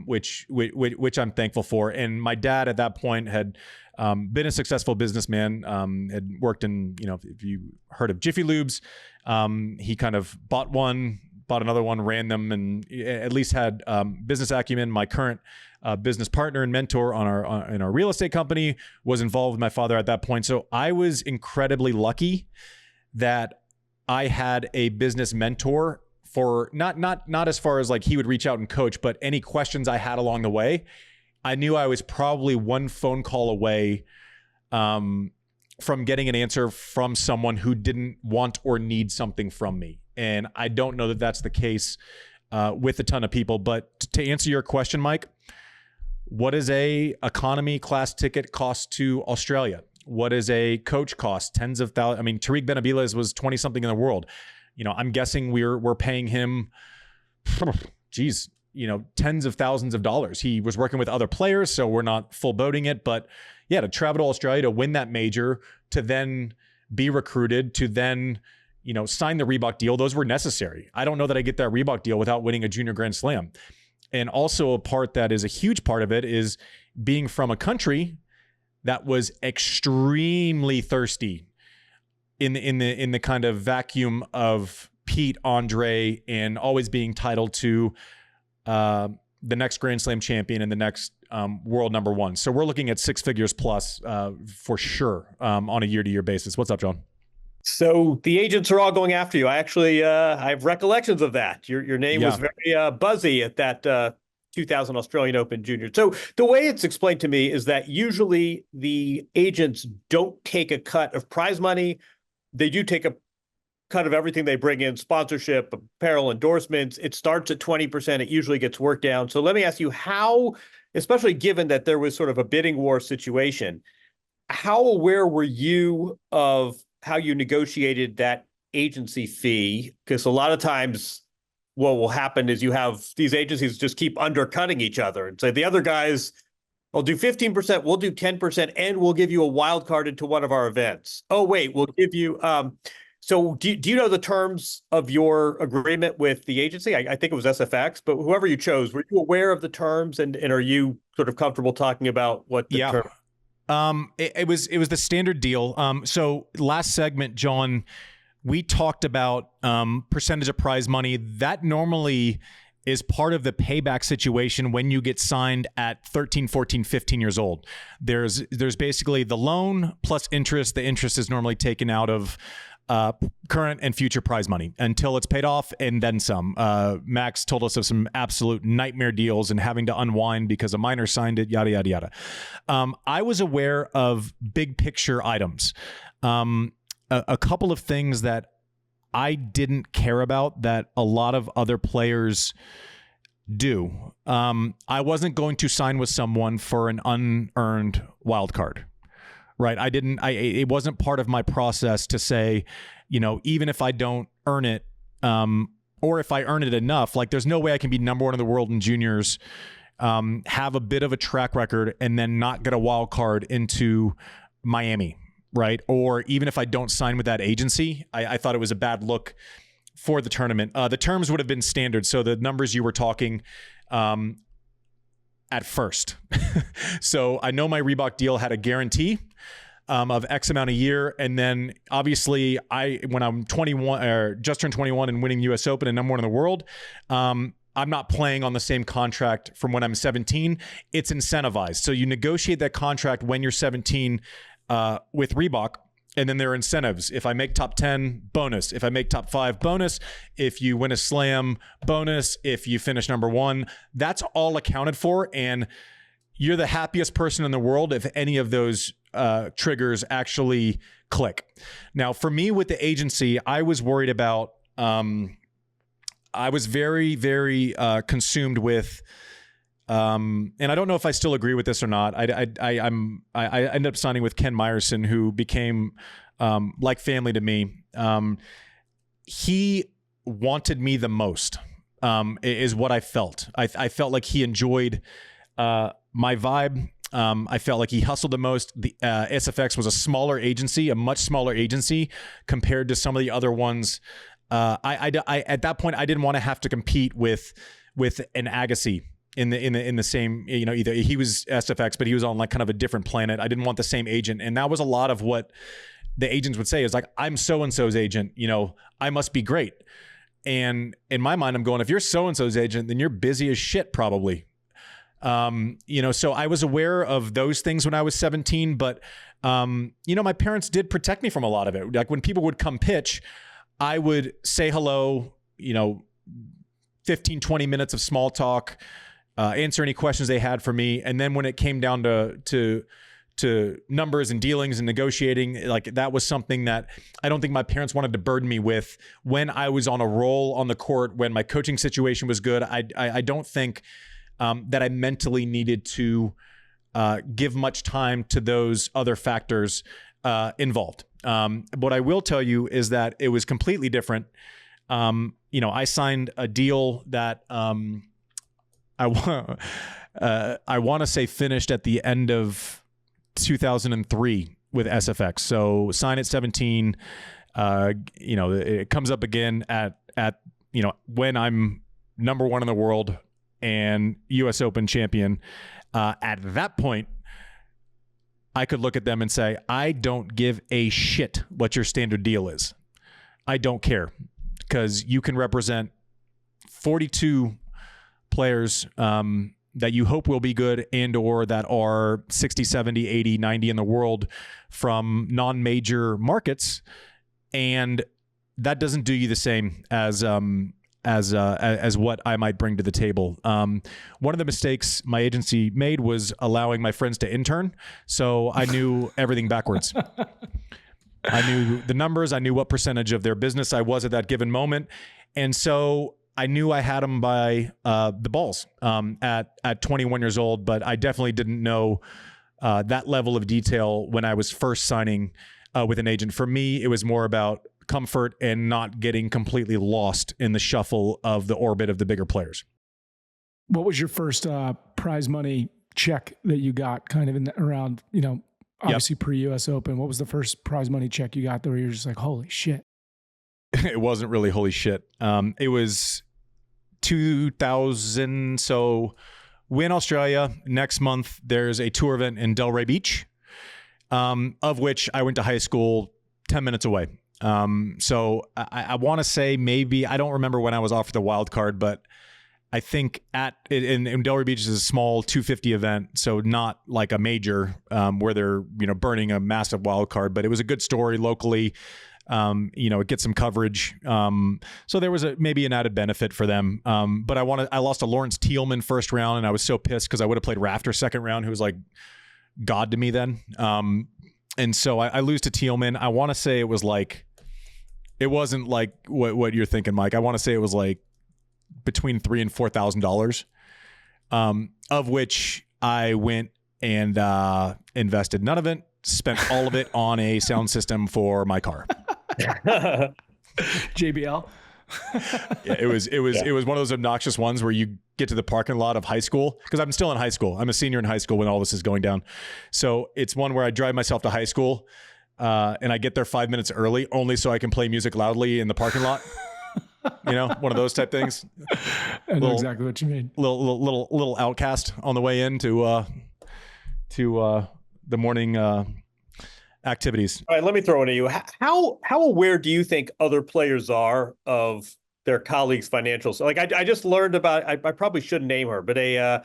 which I'm thankful for. And my dad at that point had been a successful businessman, had worked in, if you heard of Jiffy Lubes, he kind of bought another one, ran them, and at least had business acumen. My current business partner and mentor in our real estate company was involved with my father at that point. So I was incredibly lucky that I had a business mentor for not as far as like he would reach out and coach, but any questions I had along the way, I knew I was probably one phone call away from getting an answer from someone who didn't want or need something from me. And I don't know that that's the case with a ton of people. But to answer your question, Mike, what does a economy class ticket cost to Australia? What does a coach cost? Tens of thousands. I mean, Tariq Benabiles was 20 something in the world. I'm guessing we're paying him, tens of thousands of dollars. He was working with other players, so we're not full boating it. But yeah, to travel to Australia to win that major, to then be recruited, to then sign the Reebok deal, those were necessary. I don't know that I get that Reebok deal without winning a junior Grand Slam. And also a part that is a huge part of it is being from a country that was extremely thirsty in the kind of vacuum of Pete, Andre, and always being titled to the next Grand Slam champion and the next world number one. So we're looking at six figures plus for sure on a year-to-year basis. What's up, John? So the agents are all going after you. I actually I have recollections of that. Your name was very buzzy at that 2000 Australian Open Junior. So the way it's explained to me is that usually the agents don't take a cut of prize money. They do take a cut of everything they bring in, sponsorship, apparel, endorsements. It starts at 20%. It usually gets worked down. So let me ask you how, especially given that there was sort of a bidding war situation, how aware were you of how you negotiated that agency fee? Because a lot of times what will happen is you have these agencies just keep undercutting each other and say the other guys will do 15%, we'll do 10%, and we'll give you a wild card into one of our events. Oh, wait, we'll give you... So do you know the terms of your agreement with the agency? I think it was SFX, but whoever you chose, were you aware of the terms and are you sort of comfortable talking about what the term? It was the standard deal. So last segment, John, we talked about percentage of prize money. That normally is part of the payback situation when you get signed at 13, 14, 15 years old. There's basically the loan plus interest. The interest is normally taken out of current and future prize money until it's paid off and then some. Max told us of some absolute nightmare deals and having to unwind because a minor signed it, yada, yada, yada. I was aware of big picture items. A couple of things that I didn't care about that a lot of other players do. I wasn't going to sign with someone for an unearned wild card. Right. It wasn't part of my process to say, even if I don't earn it, or if I earn it enough, like there's no way I can be number one in the world in juniors, have a bit of a track record and then not get a wild card into Miami. Right. Or even if I don't sign with that agency, I thought it was a bad look for the tournament. The terms would have been standard. So the numbers you were talking, at first. So I know my Reebok deal had a guarantee of X amount a year. And then obviously when I'm 21 or just turned 21 and winning US Open and number one in the world, I'm not playing on the same contract from when I'm 17. It's incentivized. So you negotiate that contract when you're 17 with Reebok. And then there are incentives. If I make top 10, bonus. If I make top 5, bonus. If you win a slam, bonus. If you finish number 1, that's all accounted for. And you're the happiest person in the world if any of those triggers actually click. Now, for me with the agency, I was worried about, I was very, very consumed with, and I don't know if I still agree with this or not. I ended up signing with Ken Meyerson, who became like family to me. He wanted me the most, is what I felt. I felt like he enjoyed my vibe. I felt like he hustled the most. The SFX was a smaller agency, a much smaller agency compared to some of the other ones. I at that point, I didn't want to have to compete with an Agassi in the same, either he was SFX, but he was on like kind of a different planet. I didn't want the same agent. And that was a lot of what the agents would say is like, I'm so-and-so's agent, I must be great. And in my mind, I'm going, if you're so-and-so's agent, then you're busy as shit, probably. So I was aware of those things when I was 17, but, my parents did protect me from a lot of it. Like when people would come pitch, I would say hello, 15, 20 minutes of small talk, answer any questions they had for me. And then when it came down to numbers and dealings and negotiating, like that was something that I don't think my parents wanted to burden me with when I was on a roll on the court, when my coaching situation was good. I don't think that I mentally needed to give much time to those other factors involved. What I will tell you is that it was completely different. I signed a deal that I want to say finished at the end of 2003 with SFX. So sign at 17. It comes up again at when I'm number one in the world and US Open champion. At that point, I could look at them and say, I don't give a shit what your standard deal is. I don't care, because you can represent 42 players that you hope will be good and or that are 60, 70, 80, 90 in the world from non-major markets. And that doesn't do you the same as what I might bring to the table. One of the mistakes my agency made was allowing my friends to intern. So I knew everything backwards. I knew the numbers. I knew what percentage of their business I was at that given moment. And so I knew I had them by the balls at 21 years old, but I definitely didn't know that level of detail when I was first signing with an agent. For me, it was more about comfort and not getting completely lost in the shuffle of the orbit of the bigger players. What was your first prize money check that you got kind of around, obviously pre-US Open? What was the first prize money check you got there where you're just like, holy shit? It wasn't really holy shit. It was 2000. So win Australia. Next month, there's a tour event in Delray Beach, of which I went to high school 10 minutes away. So I want to say maybe, I don't remember when I was offered the wild card, but I think in Delray Beach is a small 250 event. So not like a major, where they're, burning a massive wild card, but it was a good story locally. It gets some coverage. So there was maybe an added benefit for them. But I lost to Lawrence Thielman first round, and I was so pissed because I would have played Rafter second round, who was like God to me then. And so I lose to Thielman. I want to say it was like, it wasn't like what you're thinking, Mike. I want to say it was like between $3,000 and $4,000, of which I went and invested none of it, spent all of it on a sound system for my car. JBL. Yeah, it was one of those obnoxious ones where you get to the parking lot of high school, because I'm still in high school. I'm a senior in high school when all this is going down. So it's one where I drive myself to high school, and I get there 5 minutes early only so I can play music loudly in the parking lot. One of those type things. I know exactly what you mean. Little outcast on the way in to the morning activities. All right, let me throw it at you. How aware do you think other players are of their colleagues' financials? Like I just learned about, I probably shouldn't name her, but a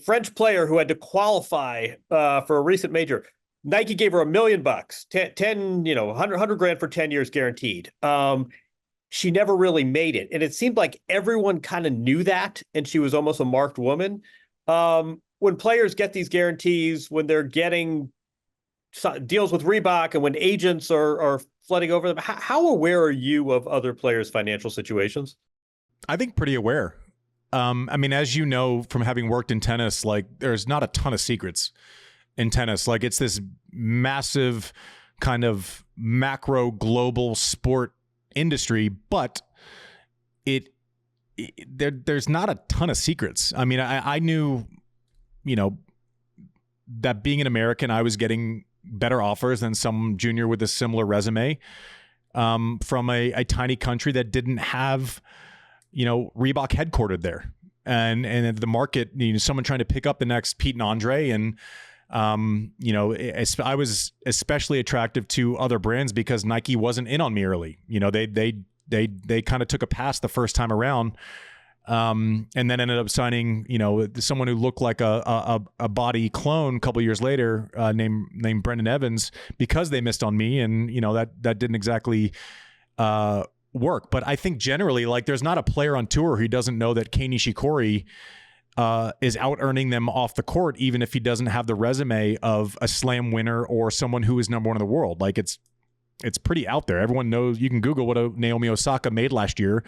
French player who had to qualify for a recent major. Nike gave her $1 million, 100 grand for 10 years guaranteed. She never really made it. And it seemed like everyone kind of knew that. And she was almost a marked woman. when players get these guarantees, when they're getting deals with Reebok, and when agents are flooding over them, how aware are you of other players' financial situations? I think pretty aware. I mean, as you know, from having worked in tennis, like there's not a ton of secrets in tennis. Like it's this massive kind of macro global sport industry, but there's not a ton of secrets. I mean, I knew, that being an American, I was getting better offers than some junior with a similar resume from a tiny country that didn't have, Reebok headquartered there. And the market, someone trying to pick up the next Pete and Andre. And, I was especially attractive to other brands because Nike wasn't in on me early. They kind of took a pass the first time around. And then ended up signing, someone who looked like a body clone a couple years later, named Brendan Evans, because they missed on me, and that didn't exactly work. But I think generally, like, there's not a player on tour who doesn't know that Kei Nishikori is out earning them off the court, even if he doesn't have the resume of a slam winner or someone who is number one in the world. Like it's pretty out there. Everyone knows. You can Google what Naomi Osaka made last year,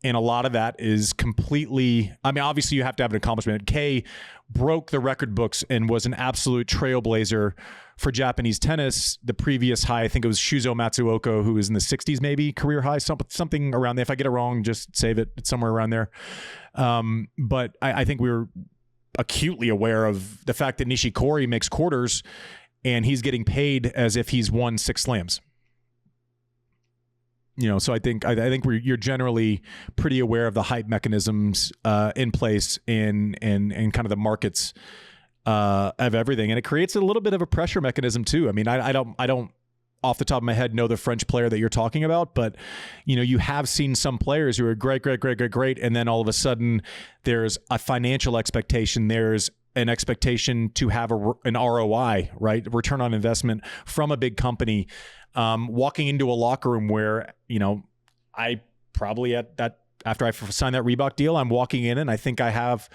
and a lot of that is completely, I mean, obviously you have to have an accomplishment. Kei broke the record books and was an absolute trailblazer for Japanese tennis. The previous high, I think it was Shuzo Matsuoka, who was in the 60s maybe, career high, something around there. If I get it wrong, just save it. It's somewhere around there. But I think we were acutely aware of the fact that Nishikori makes quarters and he's getting paid as if he's won 6 slams. So I think you're generally pretty aware of the hype mechanisms in place in kind of the markets of everything, and it creates a little bit of a pressure mechanism too. I mean, I don't off the top of my head know the French player that you're talking about, but you have seen some players who are great, and then all of a sudden there's a financial expectation. There's an expectation to have an ROI, right? Return on investment from a big company. Walking into a locker room where, I probably after I signed that Reebok deal, I'm walking in and I think I have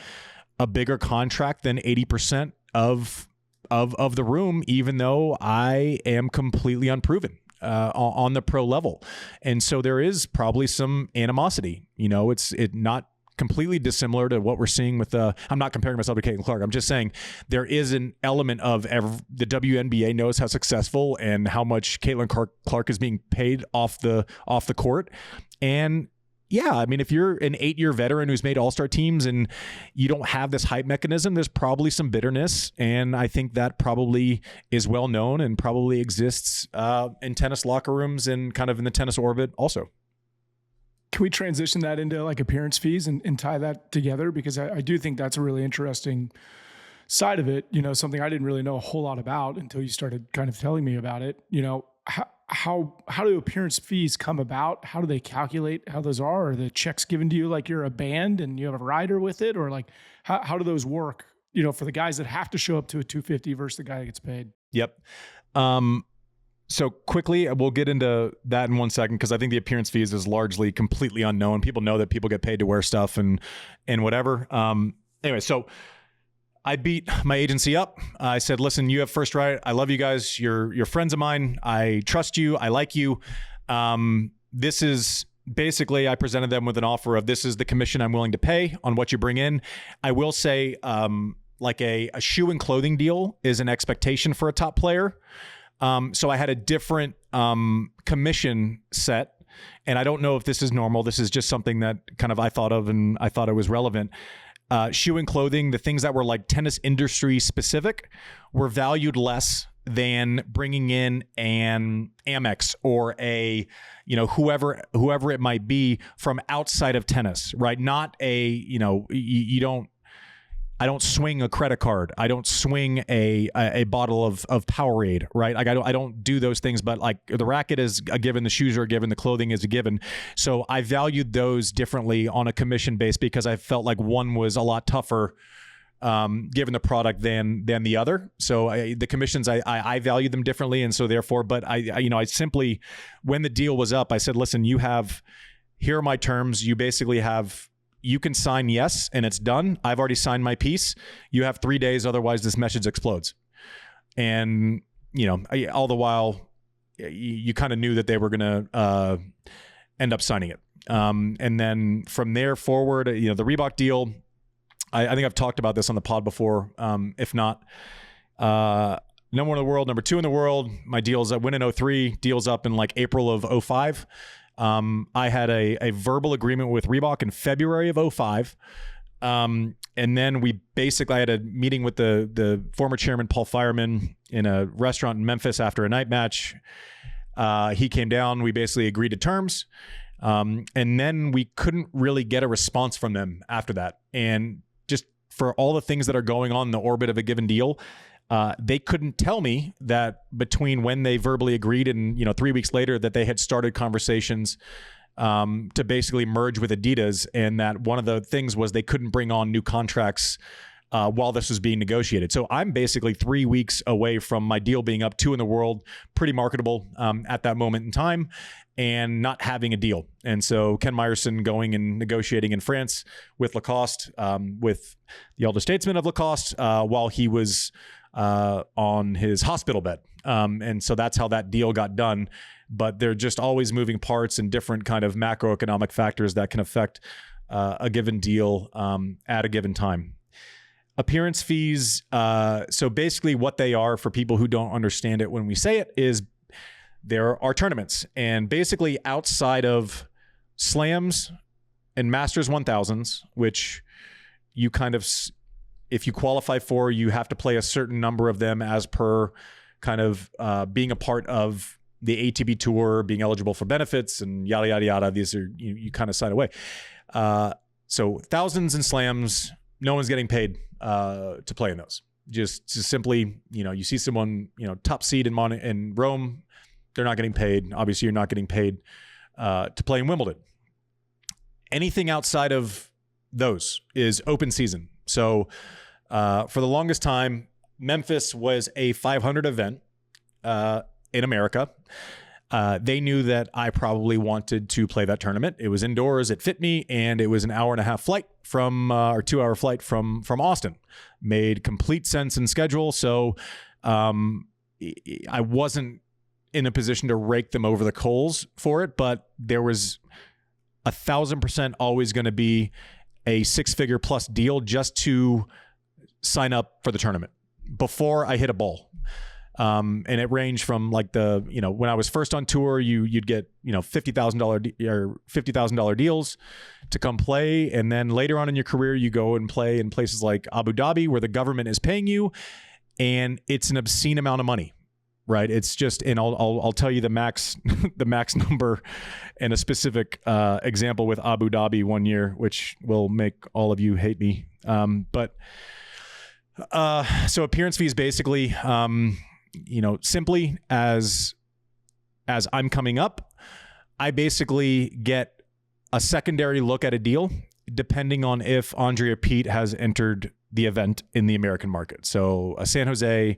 a bigger contract than 80% of the room, even though I am completely unproven on the pro level. And so there is probably some animosity. It's not completely dissimilar to what we're seeing with I'm not comparing myself to Caitlin Clark. I'm just saying there is an element of the WNBA knows how successful and how much Caitlin Clark is being paid off the court. And yeah, I mean, if you're an 8-year veteran who's made all-star teams and you don't have this hype mechanism, there's probably some bitterness. And I think that probably is well known and probably exists in tennis locker rooms and kind of in the tennis orbit also. Can we transition that into like appearance fees and tie that together? Because I do think that's a really interesting side of it. Something I didn't really know a whole lot about until you started kind of telling me about it. How do appearance fees come about? How do they calculate how those are? Are the checks given to you like you're a band and you have a rider with it? Or like how do those work, for the guys that have to show up to a 250 versus the guy that gets paid? Yep. So quickly, we'll get into that in 1 second, because I think the appearance fees is largely completely unknown. People know that people get paid to wear stuff and whatever. Anyway, so I beat my agency up. I said, listen, you have first right. I love you guys. You're friends of mine. I trust you. I like you. This is basically, I presented them with an offer of, this is the commission I'm willing to pay on what you bring in. I will say, like a shoe and clothing deal is an expectation for a top player. So I had a different commission set, and I don't know if this is normal. This is just something that kind of I thought of, and I thought it was relevant. Shoe and clothing, the things that were like tennis industry specific, were valued less than bringing in an Amex or a, whoever it might be from outside of tennis, right? Not a, I don't swing a credit card. I don't swing a bottle of Powerade, right? Like I don't do those things, but like the racket is a given, the shoes are a given, the clothing is a given. So I valued those differently on a commission base because I felt like one was a lot tougher given the product than the other. So the commissions, I value them differently. And so therefore, but I simply, when the deal was up, I said, listen, here are my terms. You basically have you can sign yes, and it's done. I've already signed my piece. You have 3 days, otherwise this message explodes. And, all the while, you kind of knew that they were going to end up signing it. And then from there forward, the Reebok deal, I think I've talked about this on the pod before. If not, number one in the world, number two in the world. My deals, I win in 2003, deals up in like April of 2005. I had a verbal agreement with Reebok in February of 2005. And then I had a meeting with the former chairman, Paul Fireman, in a restaurant in Memphis after a night match. He came down, we basically agreed to terms. And then we couldn't really get a response from them after that. And just for all the things that are going on in the orbit of a given deal, they couldn't tell me that between when they verbally agreed and 3 weeks later that they had started conversations to basically merge with Adidas, and that one of the things was they couldn't bring on new contracts while this was being negotiated. So I'm basically 3 weeks away from my deal being up, 2 in the world, pretty marketable at that moment in time, and not having a deal. And so Ken Meyerson going and negotiating in France with Lacoste, with the elder statesman of Lacoste, while he was on his hospital bed. And so that's how that deal got done. But they're just always moving parts and different kind of macroeconomic factors that can affect a given deal at a given time. Appearance fees. So basically what they are, for people who don't understand it when we say it, is there are tournaments. And basically outside of slams and Masters 1000s, which you kind of, if you qualify for, you have to play a certain number of them as per kind of being a part of the ATP tour, being eligible for benefits and yada, yada, yada. These are, you kind of sign away. So thousands and slams, no one's getting paid to play in those. Just simply, you see someone, top seed in Rome, they're not getting paid. Obviously, you're not getting paid to play in Wimbledon. Anything outside of those is open season. So for the longest time, Memphis was a 500 event in America. They knew that I probably wanted to play that tournament. It was indoors, it fit me, and it was an 1.5-hour flight or 2-hour flight from Austin. Made complete sense in schedule. So I wasn't in a position to rake them over the coals for it, but there was 1,000% always going to be a 6-figure plus deal just to sign up for the tournament before I hit a ball. And it ranged from like when I was first on tour, you'd get, $50,000 or $50,000 deals to come play. And then later on in your career, you go and play in places like Abu Dhabi, where the government is paying you, and it's an obscene amount of money, right? It's just, and I'll tell you the max number and a specific example with Abu Dhabi one year, which will make all of you hate me. So appearance fees basically, simply as I'm coming up, I basically get a secondary look at a deal depending on if Andre or Pete has entered the event in the American market. So a San Jose,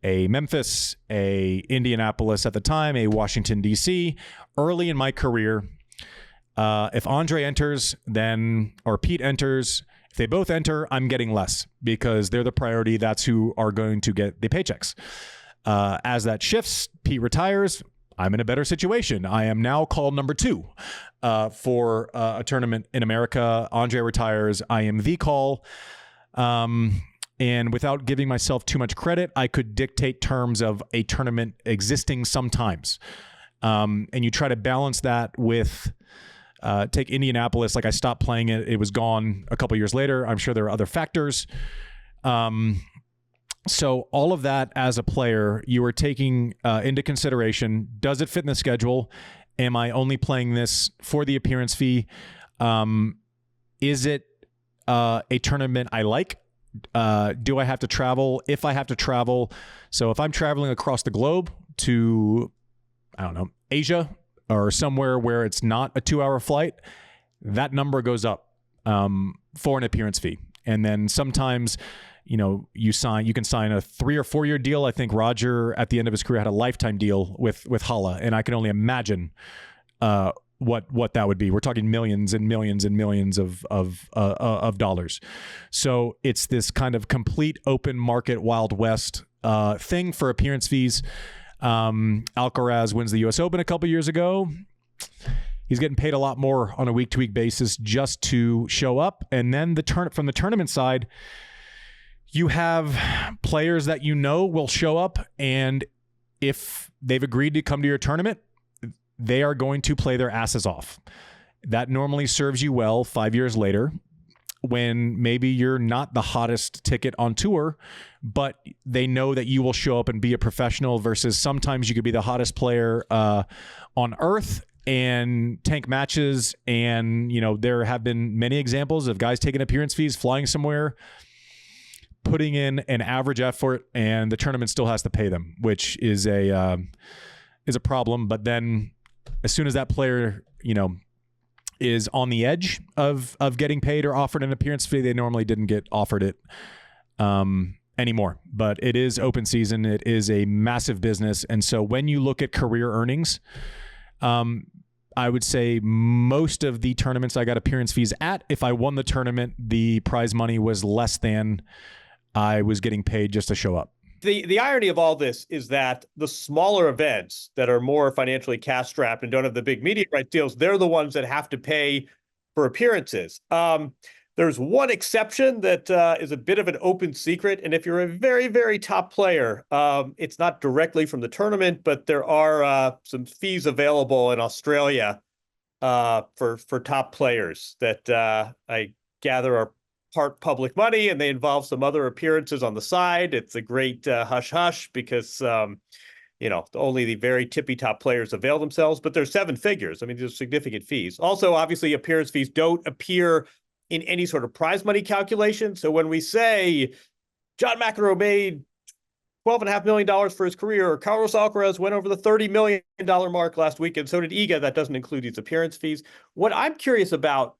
a Memphis, a Indianapolis at the time, a Washington, D.C. Early in my career, if Andre enters, or Pete enters, if they both enter, I'm getting less because they're the priority. That's who are going to get the paychecks. As that shifts, Pete retires, I'm in a better situation. I am now called number 2 for a tournament in America. Andre retires. I am the call. And without giving myself too much credit, I could dictate terms of a tournament existing sometimes. And you try to balance that with... take Indianapolis, like I stopped playing it. It was gone a couple years later. I'm sure there are other factors. So all of that as a player, you are taking into consideration, does it fit in the schedule? Am I only playing this for the appearance fee? Is it a tournament I like? Do I have to travel? If I have to travel, so if I'm traveling across the globe to, Asia, or somewhere where it's not a 2-hour flight, that number goes up for an appearance fee. And then sometimes, you can sign a 3 or 4 year deal. I think Roger at the end of his career had a lifetime deal with Hala, and I can only imagine what that would be. We're talking millions and millions and millions of dollars. So it's this kind of complete open market Wild West thing for appearance fees. Alcaraz wins the U.S. Open a couple years ago. He's getting paid a lot more on a week-to-week basis just to show up. And then from the tournament side, you have players that will show up, and if they've agreed to come to your tournament, they are going to play their asses off. That normally serves you well 5 years later when maybe you're not the hottest ticket on tour, but they know that you will show up and be a professional, versus sometimes you could be the hottest player on earth and tank matches. And, there have been many examples of guys taking appearance fees, flying somewhere, putting in an average effort, and the tournament still has to pay them, which is a problem. But then as soon as that player, is on the edge of getting paid or offered an appearance fee, they normally didn't get offered it anymore. But it is open season. It is a massive business. And so when you look at career earnings, I would say most of the tournaments I got appearance fees at, if I won the tournament, the prize money was less than I was getting paid just to show up. The irony of all this is that the smaller events that are more financially cash-strapped and don't have the big media rights deals, they're the ones that have to pay for appearances. There's one exception that is a bit of an open secret, and if you're a very, very top player, it's not directly from the tournament, but there are some fees available in Australia for top players that I gather are part public money, and they involve some other appearances on the side. It's a great hush-hush because, only the very tippy-top players avail themselves, but they're seven figures. I mean, there's significant fees. Also, obviously, appearance fees don't appear in any sort of prize money calculation. So when we say John McEnroe made $12.5 million for his career, or Carlos Alcaraz went over the $30 million mark last week, and so did Iga, that doesn't include these appearance fees. What I'm curious about,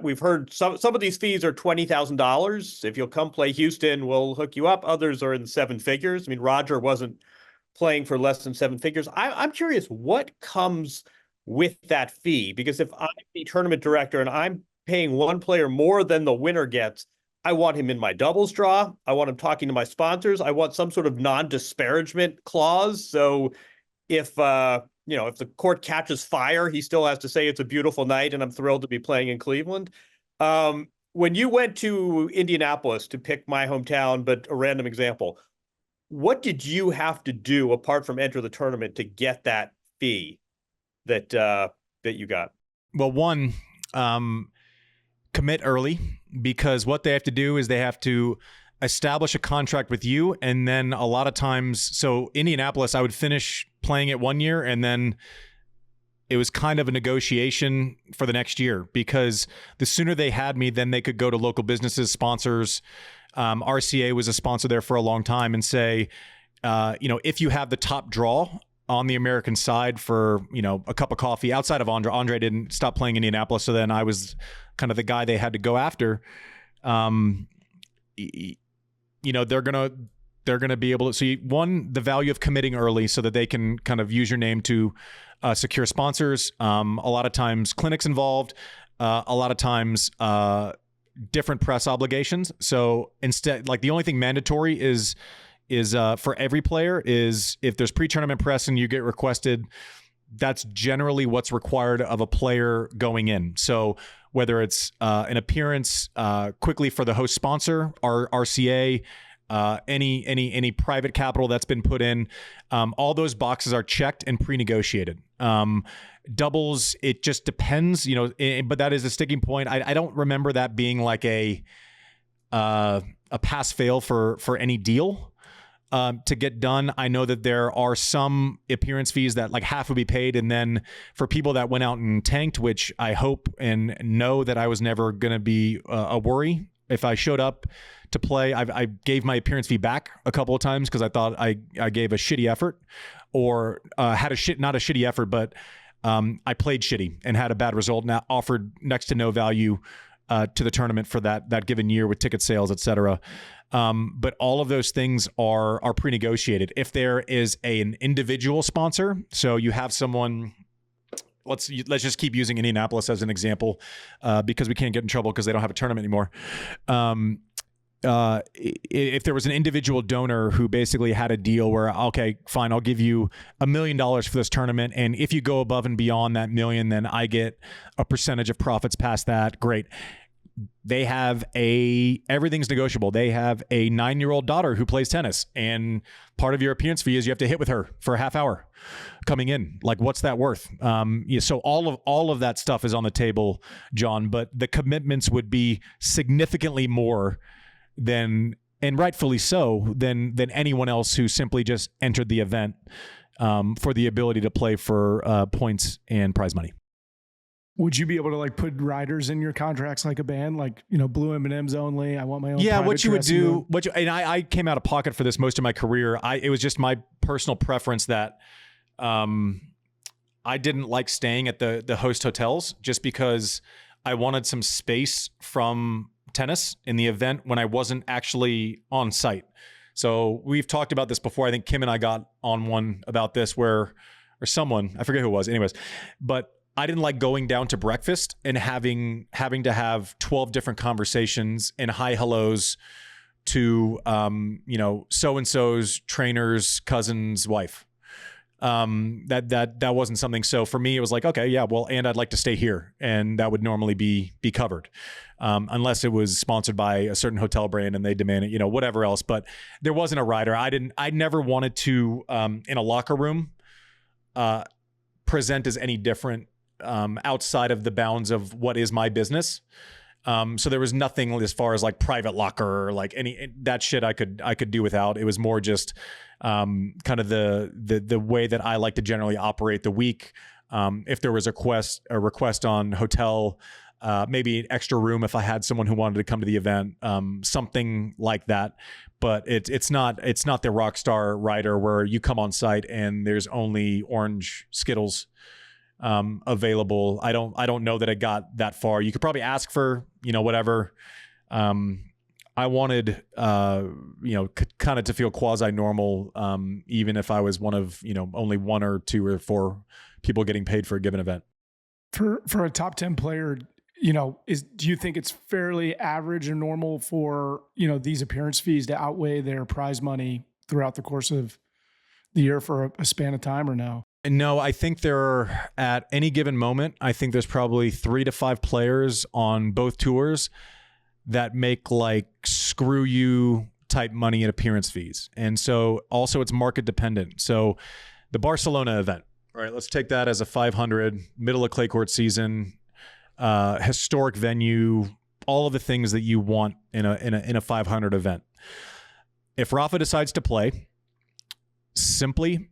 we've heard some of these fees are $20,000. If you'll come play Houston, we'll hook you up. Others are in seven figures. I mean, Roger wasn't playing for less than seven figures. I'm curious what comes with that fee, because if I'm the tournament director and I'm paying one player more than the winner gets, I want him in my doubles draw. I want him talking to my sponsors. I want some sort of non-disparagement clause. So if the court catches fire, he still has to say it's a beautiful night and I'm thrilled to be playing in Cleveland. When you went to Indianapolis, to pick my hometown, but a random example, what did you have to do apart from enter the tournament to get that fee that you got? Well, one, commit early, because what they have to do is they have to establish a contract with you. And then a lot of times, so Indianapolis, I would finish playing it 1 year, and then it was kind of a negotiation for the next year, because the sooner they had me, then they could go to local businesses, sponsors. RCA was a sponsor there for a long time, and say, if you have the top draw on the American side for, a cup of coffee outside of Andre didn't stop playing Indianapolis. So then I was kind of the guy they had to go after. They're going to be able to see, one, the value of committing early so that they can kind of use your name to secure sponsors. A lot of times clinics involved, a lot of times different press obligations. So instead, like, the only thing mandatory is for every player is if there's pre-tournament press and you get requested, that's generally what's required of a player going in. So whether it's an appearance quickly for the host sponsor, RCA, any private capital that's been put in, all those boxes are checked and pre-negotiated. Doubles, it just depends, but that is a sticking point. I don't remember that being like a pass-fail for any deal. To get done. I know that there are some appearance fees that like half would be paid. And then for people that went out and tanked, which I hope and know that I was never going to be a worry. If I showed up to play, I gave my appearance fee back a couple of times because I thought I gave a shitty effort, or not a shitty effort, but I played shitty and had a bad result, and offered next to no value to the tournament for that given year with ticket sales, et cetera. But all of those things are pre-negotiated. If there is an individual sponsor, so you have someone, let's just keep using Indianapolis as an example, because we can't get in trouble because they don't have a tournament anymore. If there was an individual donor who basically had a deal where, okay, fine, I'll give you $1 million for this tournament, and if you go above and beyond that million, then I get a percentage of profits past that. Great. They have everything's negotiable. They have a 9-year-old daughter who plays tennis, and part of your appearance fee is you have to hit with her for a half hour coming in. Like, what's that worth? So all of that stuff is on the table, John, but the commitments would be significantly more than, and rightfully so, than anyone else who simply just entered the event for the ability to play for points and prize money. Would you be able to like put riders in your contracts like a band, like, blue M&Ms only? I want my own. Yeah, what you would do, and I came out of pocket for this most of my career. It was just my personal preference that I didn't like staying at the host hotels just because I wanted some space from tennis in the event when I wasn't actually on site. So we've talked about this before. I think Kim and I got on one about this or someone, I forget who it was. Anyways, but I didn't like going down to breakfast and having to have 12 different conversations and hi hellos to so-and-so's trainer's cousin's wife. That wasn't something. So for me, it was like, okay, yeah, well, and I'd like to stay here, and that would normally be covered, unless it was sponsored by a certain hotel brand and they demand it, whatever else. But there wasn't a rider. I never wanted to in a locker room present as any different outside of the bounds of what is my business. So there was nothing as far as like private locker or like any that shit I could do without. It was more just kind of the way that I like to generally operate the week. If there was a request on hotel, maybe an extra room if I had someone who wanted to come to the event, something like that. But it's not the rock star rider where you come on site and there's only orange Skittles available. I don't know that it got that far. You could probably ask for, whatever. I wanted, kind of to feel quasi normal, even if I was one of, only 1 or 2 or 4 people getting paid for a given event. For a top 10 player, do you think it's fairly average or normal for, these appearance fees to outweigh their prize money throughout the course of the year for a span of time, or no? No, I think there are, at any given moment, I think there's probably 3 to 5 players on both tours that make like screw you type money in appearance fees. And so also it's market dependent. So the Barcelona event, right? Let's take that as a 500, middle of clay court season, historic venue, all of the things that you want in a 500 event. If Rafa decides to play, simply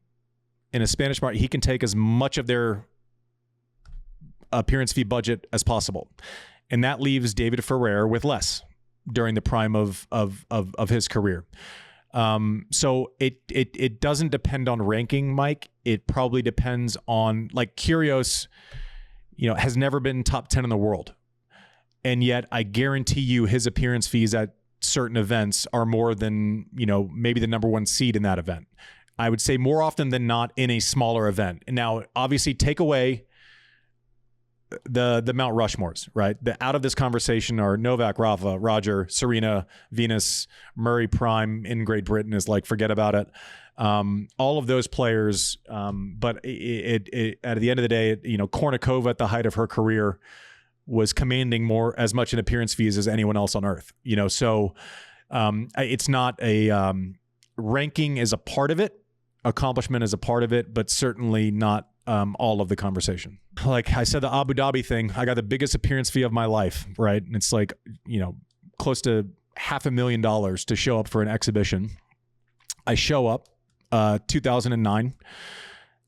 in a Spanish market, he can take as much of their appearance fee budget as possible. And that leaves David Ferrer with less during the prime of his career. So it doesn't depend on ranking, Mike. It probably depends on, like, Kyrgios, has never been top 10 in the world. And yet I guarantee you his appearance fees at certain events are more than, maybe the number 1 seed in that event. I would say more often than not in a smaller event. And now, obviously, take away the Mount Rushmores, right? Out of this conversation are Novak, Rafa, Roger, Serena, Venus, Murray Prime in Great Britain is like, forget about it. All of those players. But at the end of the day, Kornikova at the height of her career was commanding as much in appearance fees as anyone else on earth. So it's not a ranking is a part of it. Accomplishment is a part of it, but certainly not all of the conversation. Like I said, the Abu Dhabi thing, I got the biggest appearance fee of my life, right? And it's like, close to $500,000 to show up for an exhibition. I show up 2009.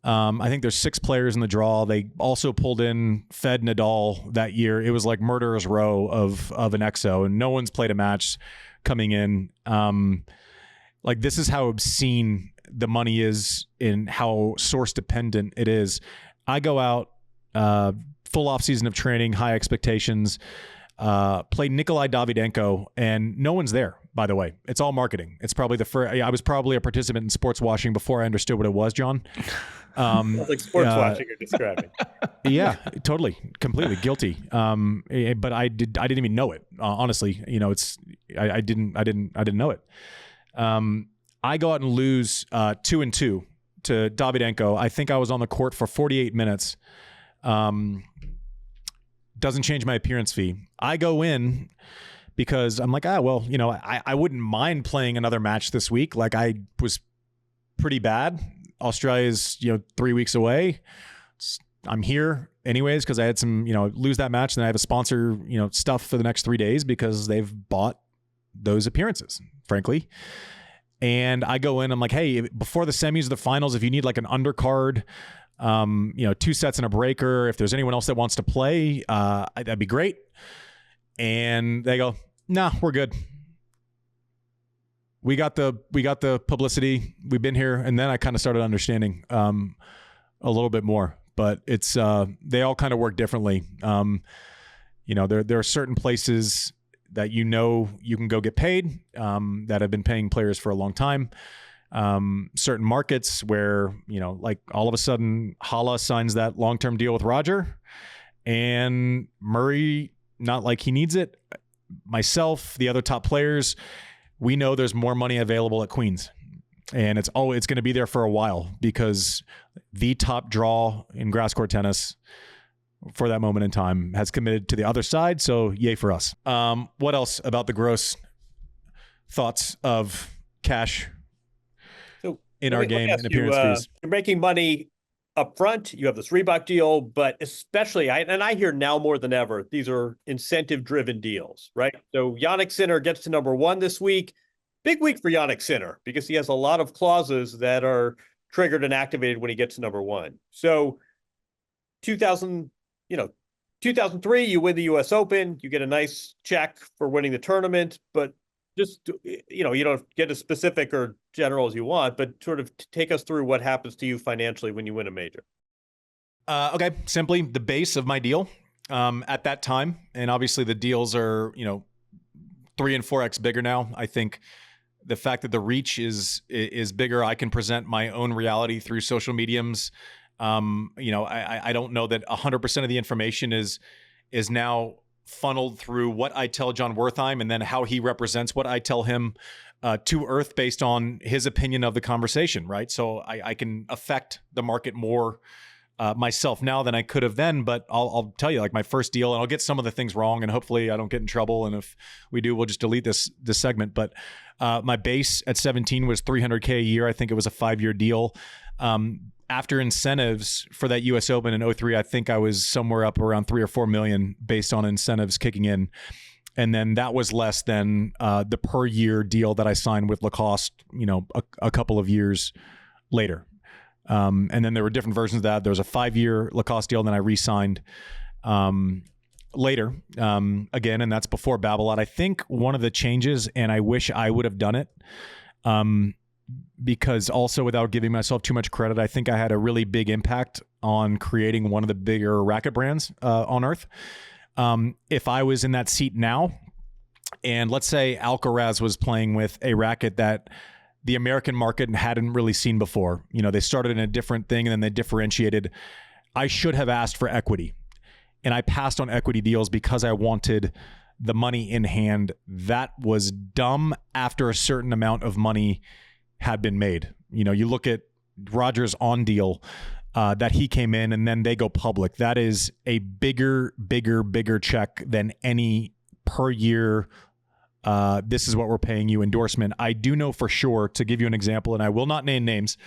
I think there's 6 players in the draw. They also pulled in Fed Nadal that year. It was like murderer's row of an exo, and no one's played a match coming in. Like, this is how obscene the money is and how source dependent it is. I go out, full off season of training, high expectations, play Nikolai Davydenko, and no one's there. by the way. It's all marketing. It's probably the first. I was probably a participant in sports washing before I understood what it was, John. Sounds like sports watching you're describing. Yeah, totally, completely guilty. But I didn't even know it. Honestly, I didn't know it. I go out and lose 2-2 to Davydenko. I think I was on the court for 48 minutes. Doesn't change my appearance fee. I go in because I'm like, I wouldn't mind playing another match this week. Like, I was pretty bad. Australia's 3 weeks away. I'm here anyways because I had some lose that match, and then I have a sponsor stuff for the next 3 days because they've bought those appearances, frankly. And I go in, I'm like, hey, before the semis or the finals, if you need like an undercard, 2 sets and a breaker, if there's anyone else that wants to play, that'd be great. And they go, nah, we're good. We got the publicity. We've been here. And then I kind of started understanding a little bit more, but it's they all kind of work differently. There are certain places that you can go get paid, that have been paying players for a long time. Certain markets where, like all of a sudden Hala signs that long-term deal with Roger, and Murray, not like he needs it. Myself, the other top players, we know there's more money available at Queens, and it's going to be there for a while because the top draw in grass court tennis for that moment in time has committed to the other side. So yay for us. What else about the gross thoughts of cash in our game and appearance fees? You're making money up front. You have this Reebok deal, but especially, I hear now more than ever, these are incentive-driven deals, right? So Jannik Sinner gets to number 1 this week. Big week for Jannik Sinner because he has a lot of clauses that are triggered and activated when he gets to number 1. So 2003, you win the U.S. Open, you get a nice check for winning the tournament, but just, you don't get as specific or general as you want, but sort of take us through what happens to you financially when you win a major. Okay. Simply the base of my deal at that time. And obviously the deals are, 3 and 4x bigger now. I think the fact that the reach is bigger, I can present my own reality through social mediums. I don't know that 100% of the information is now funneled through what I tell Jon Wertheim and then how he represents what I tell him to Earth based on his opinion of the conversation, right? So I can affect the market more myself now than I could have then. But I'll tell you, like my first deal, and I'll get some of the things wrong, and hopefully I don't get in trouble. And if we do, we'll just delete this segment. But my base at 17 was $300K a year. I think it was a 5-year deal. After incentives for that U.S. Open in 03, I think I was somewhere up around 3 or 4 million based on incentives kicking in. And then that was less than the per year deal that I signed with Lacoste, a couple of years later. And then there were different versions of that. There was a 5-year Lacoste deal, and then I re-signed later again, and that's before Babolat. I think one of the changes, and I wish I would have done it, because also without giving myself too much credit, I think I had a really big impact on creating one of the bigger racket brands on earth. If I was in that seat now, and let's say Alcaraz was playing with a racket that the American market hadn't really seen before, they started in a different thing and then they differentiated. I should have asked for equity, and I passed on equity deals because I wanted the money in hand. That was dumb after a certain amount of money had been made. You look at Roger's on deal that he came in and then they go public. That is a bigger check than any per year. This is what we're paying you endorsement. I do know for sure, to give you an example, and I will not name names.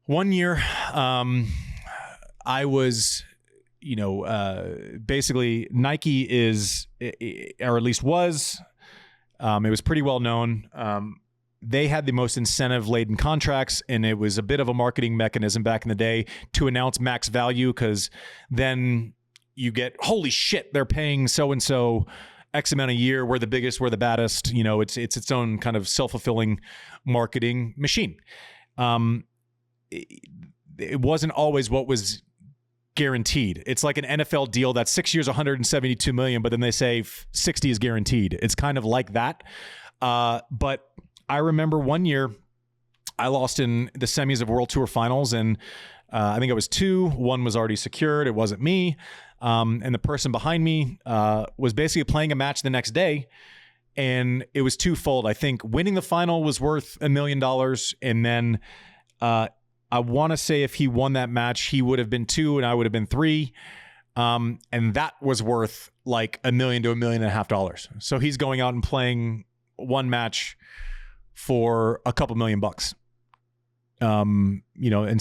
One year, I was, basically Nike is, or at least was, it was pretty well known. They had the most incentive-laden contracts, and it was a bit of a marketing mechanism back in the day to announce max value, because then you get, holy shit, they're paying so-and-so X amount a year. We're the biggest, we're the baddest. It's its own kind of self-fulfilling marketing machine. It wasn't always what was guaranteed. It's like an NFL deal that's 6 years, $172 million, but then they say 60 is guaranteed. It's kind of like that. But I remember one year I lost in the semis of World Tour Finals, and I think it was 2. One was already secured. It wasn't me. And the person behind me was basically playing a match the next day, and it was twofold. I think winning the final was worth $1 million, and then I want to say if he won that match, he would have been 2 and I would have been 3. And that was worth like $1 million to $1.5 million. So he's going out and playing one match for a couple $1 million bucks. And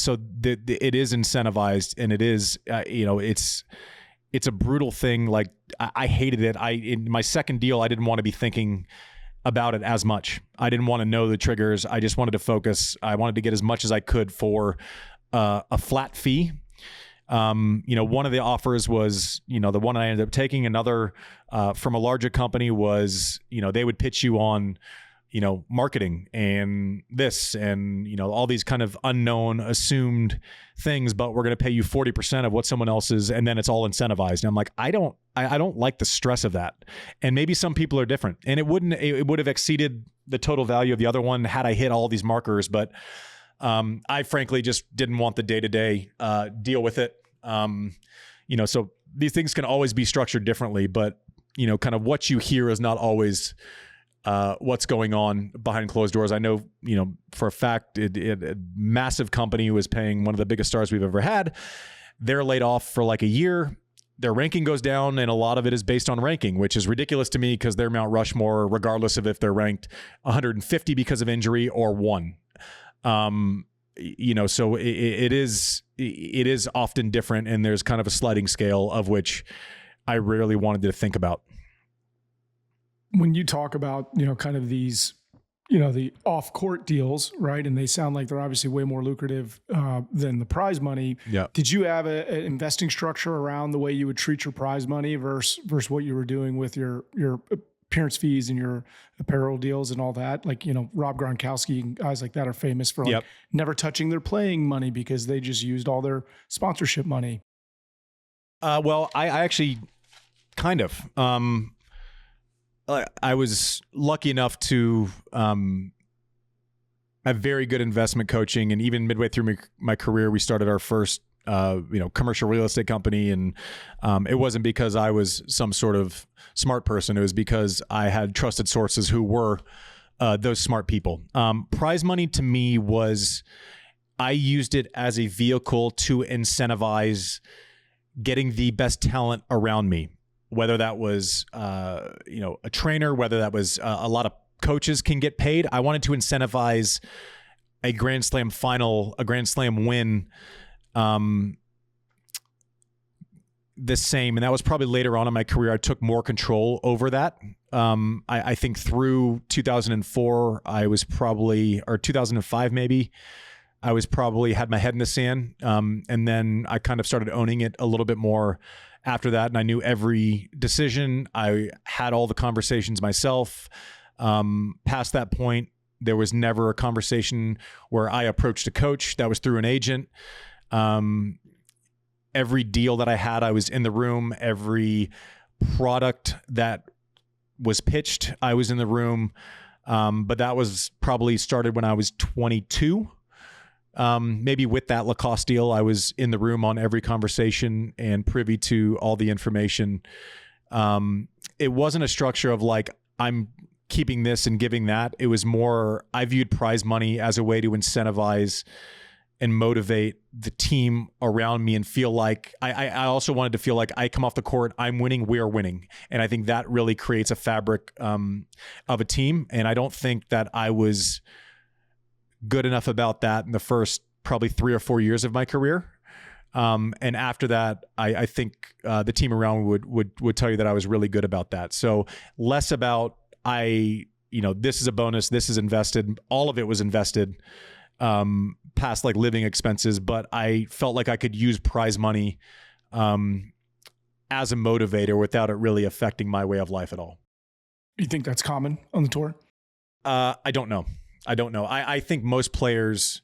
so it is incentivized, and it is, it's a brutal thing. Like I hated it. In my second deal, I didn't want to be thinking about it as much. I didn't want to know the triggers. I just wanted to focus. I wanted to get as much as I could for a flat fee. One of the offers was, the one I ended up taking. Another from a larger company was, they would pitch you on, marketing and this and, all these kind of unknown assumed things, but we're going to pay you 40% of what someone else is. And then it's all incentivized. And I'm like, I don't like the stress of that. And maybe some people are different, and it would have exceeded the total value of the other one had I hit all these markers. But I frankly just didn't want the day-to-day deal with it. So these things can always be structured differently, but kind of what you hear is not always what's going on behind closed doors. I know, for a fact, a massive company was paying one of the biggest stars we've ever had. They're laid off for like a year. Their ranking goes down, and a lot of it is based on ranking, which is ridiculous to me because they're Mount Rushmore, regardless of if they're ranked 150 because of injury or 1. So it is often different, and there's kind of a sliding scale of which I rarely wanted to think about. When you talk about, kind of these, the off-court deals, right? And they sound like they're obviously way more lucrative than the prize money. Yeah. Did you have an investing structure around the way you would treat your prize money versus what you were doing with your appearance fees and your apparel deals and all that? Like, Rob Gronkowski and guys like that are famous for never touching their playing money because they just used all their sponsorship money. Well, I actually kind of, I was lucky enough to have very good investment coaching, and even midway through my career, we started our first commercial real estate company, and it wasn't because I was some sort of smart person. It was because I had trusted sources who were those smart people. Prize money to me I used it as a vehicle to incentivize getting the best talent around me. Whether that was, a trainer, whether that was a lot of coaches can get paid. I wanted to incentivize a Grand Slam final, a Grand Slam win, the same. And that was probably later on in my career. I took more control over that. I think through 2004, or 2005 maybe, I was probably had my head in the sand. And then I kind of started owning it a little bit more after that, and I knew every decision. I had all the conversations myself. Past that point, there was never a conversation where I approached a coach. That was through an agent. Every deal that I had, I was in the room. Every product that was pitched, I was in the room. But that was probably started when I was 22. Maybe with that Lacoste deal, I was in the room on every conversation and privy to all the information. It wasn't a structure of like, I'm keeping this and giving that. It was more, I viewed prize money as a way to incentivize and motivate the team around me and feel like, I also wanted to feel like I come off the court, I'm winning, we're winning. And I think that really creates a fabric of a team. And I don't think that I was good enough about that in the first probably 3 or 4 years of my career. And after that, I think the team around would tell you that I was really good about that. So less about this is a bonus, this is invested. All of it was invested past like living expenses, but I felt like I could use prize money as a motivator without it really affecting my way of life at all. You think that's common on the tour? I don't know. I think most players,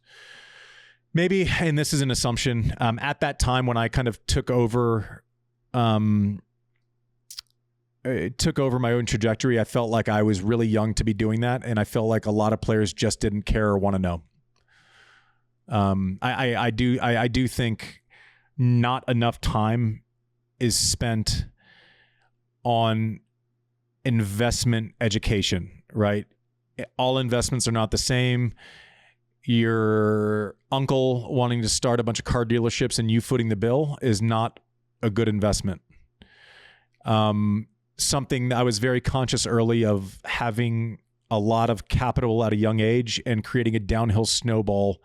maybe, and this is an assumption, at that time when I kind of took over took over my own trajectory, I felt like I was really young to be doing that, and I felt like a lot of players just didn't care or want to know. I do think not enough time is spent on investment education, right? All investments are not the same. Your uncle wanting to start a bunch of car dealerships and you footing the bill is not a good investment. Something I was very conscious early of having a lot of capital at a young age and creating a downhill snowball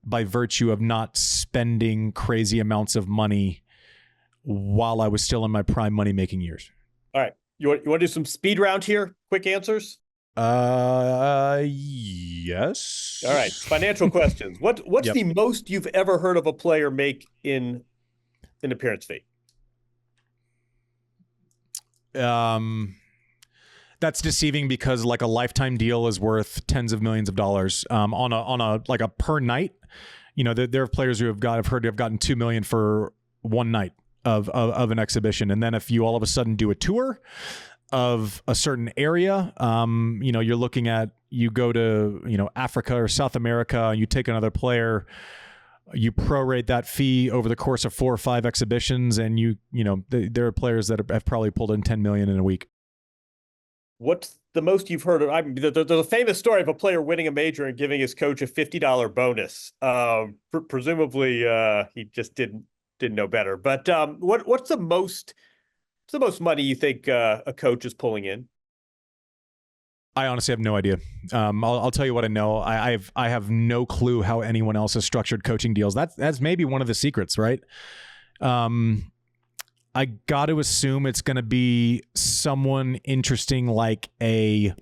by virtue of not spending crazy amounts of money while I was still in my prime money-making years. All right. You want to do some speed round here? Quick answers? Yes. All right. Financial questions. What's the most you've ever heard of a player make in an appearance fee? That's deceiving because like a lifetime deal is worth tens of millions of dollars. On a like a per night, you know, there are players who I've heard have gotten $2 million for one night of an exhibition. And then if you all of a sudden do a tour of a certain area, you know, you're looking at, you go to, you know, Africa or South America, and you take another player, you prorate that fee over the course of 4 or 5 exhibitions, and you know, there are players that have probably pulled in 10 million in a week. What's the most you've heard of? I mean, there's a famous story of a player winning a major and giving his coach a $50 bonus. Presumably, he just didn't know better. But what's the most money you think a coach is pulling in? I honestly have no idea. I'll tell you what I know. I have no clue how anyone else has structured coaching deals. That's maybe one of the secrets, right? I got to assume it's going to be someone interesting, like if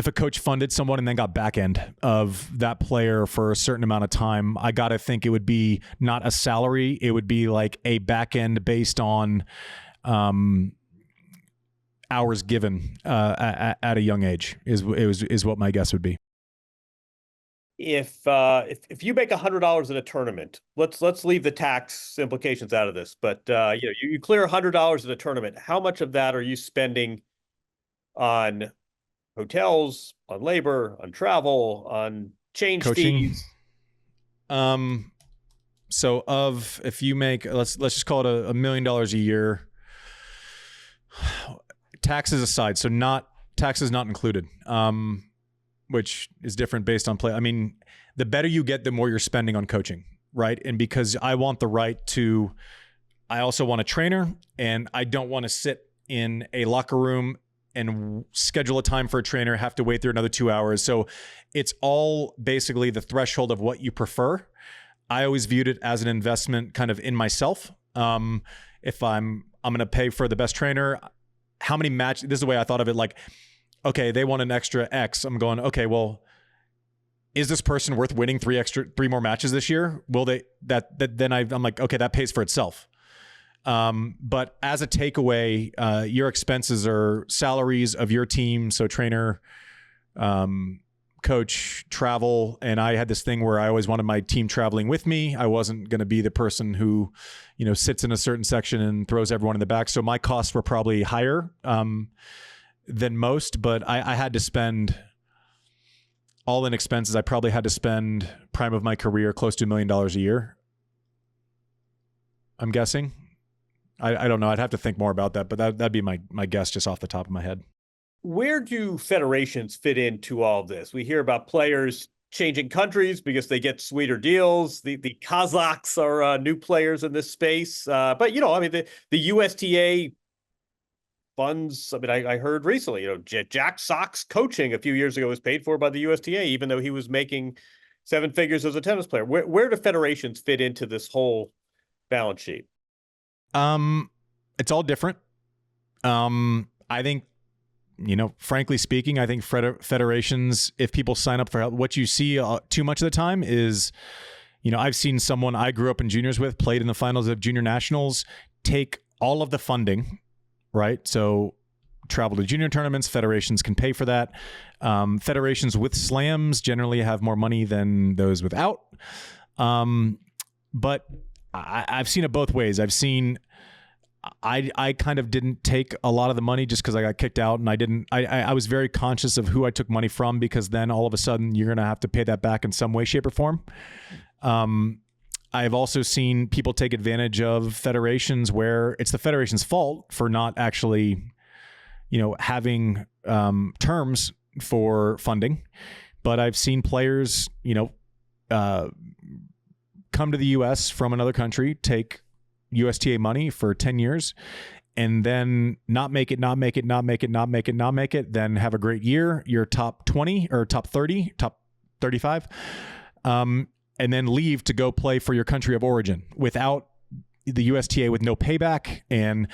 a coach funded someone and then got back end of that player for a certain amount of time. I got to think it would be not a salary. It would be like a back end based on hours given at a young age is what my guess would be. If you make $100 in a tournament, let's leave the tax implications out of this, but you know, you clear $100 in a tournament, how much of that are you spending on hotels, on labor, on travel, on change coaching fees? So if you make, let's just call it $1 million a year, taxes aside, so taxes not included, which is different based on play. I mean, the better you get, the more you're spending on coaching, right? And because I want the right to, I also want a trainer, and I don't want to sit in a locker room and schedule a time for a trainer, have to wait there another 2 hours. So it's all basically the threshold of what you prefer. I always viewed it as an investment kind of in myself. If I'm going to pay for the best trainer, how many matches, this is the way I thought of it, like, okay, they want an extra X. I'm going, okay, well, is this person worth winning 3 more matches this year? Will they, then I'm like, okay, that pays for itself. But as a takeaway, your expenses are salaries of your team. So trainer, coach, travel. And I had this thing where I always wanted my team traveling with me. I wasn't going to be the person who, you know, sits in a certain section and throws everyone in the back. So my costs were probably higher, than most, but I had to spend all in expenses. I probably had to spend prime of my career close to $1 million a year. I'm guessing. I don't know. I'd have to think more about that, but that'd be my guess just off the top of my head. Where do federations fit into all of this? We hear about players changing countries because they get sweeter deals. The Kazakhs are new players in this space. But, you know, I mean, the USTA funds, I mean, I heard recently, you know, Jack Sock's coaching a few years ago was paid for by the USTA, even though he was making 7 figures as a tennis player. Where do federations fit into this whole balance sheet? It's all different. I think, you know, frankly speaking, I think federations, if people sign up for help, what you see too much of the time is, you know, I've seen someone I grew up in juniors with, played in the finals of junior nationals, take all of the funding, right? So travel to junior tournaments, federations can pay for that. Federations with slams generally have more money than those without. But I've seen it both ways. I've seen I kind of didn't take a lot of the money just because I got kicked out, and I was very conscious of who I took money from, because then all of a sudden you're going to have to pay that back in some way, shape, or form. I've also seen people take advantage of federations where it's the federation's fault for not actually, having terms for funding. But I've seen players, come to the U.S. from another country, take USTA money for 10 years, and then not make it, then have a great year. You're top 20 or top 30, top 35, and then leave to go play for your country of origin without the USTA, with no payback. And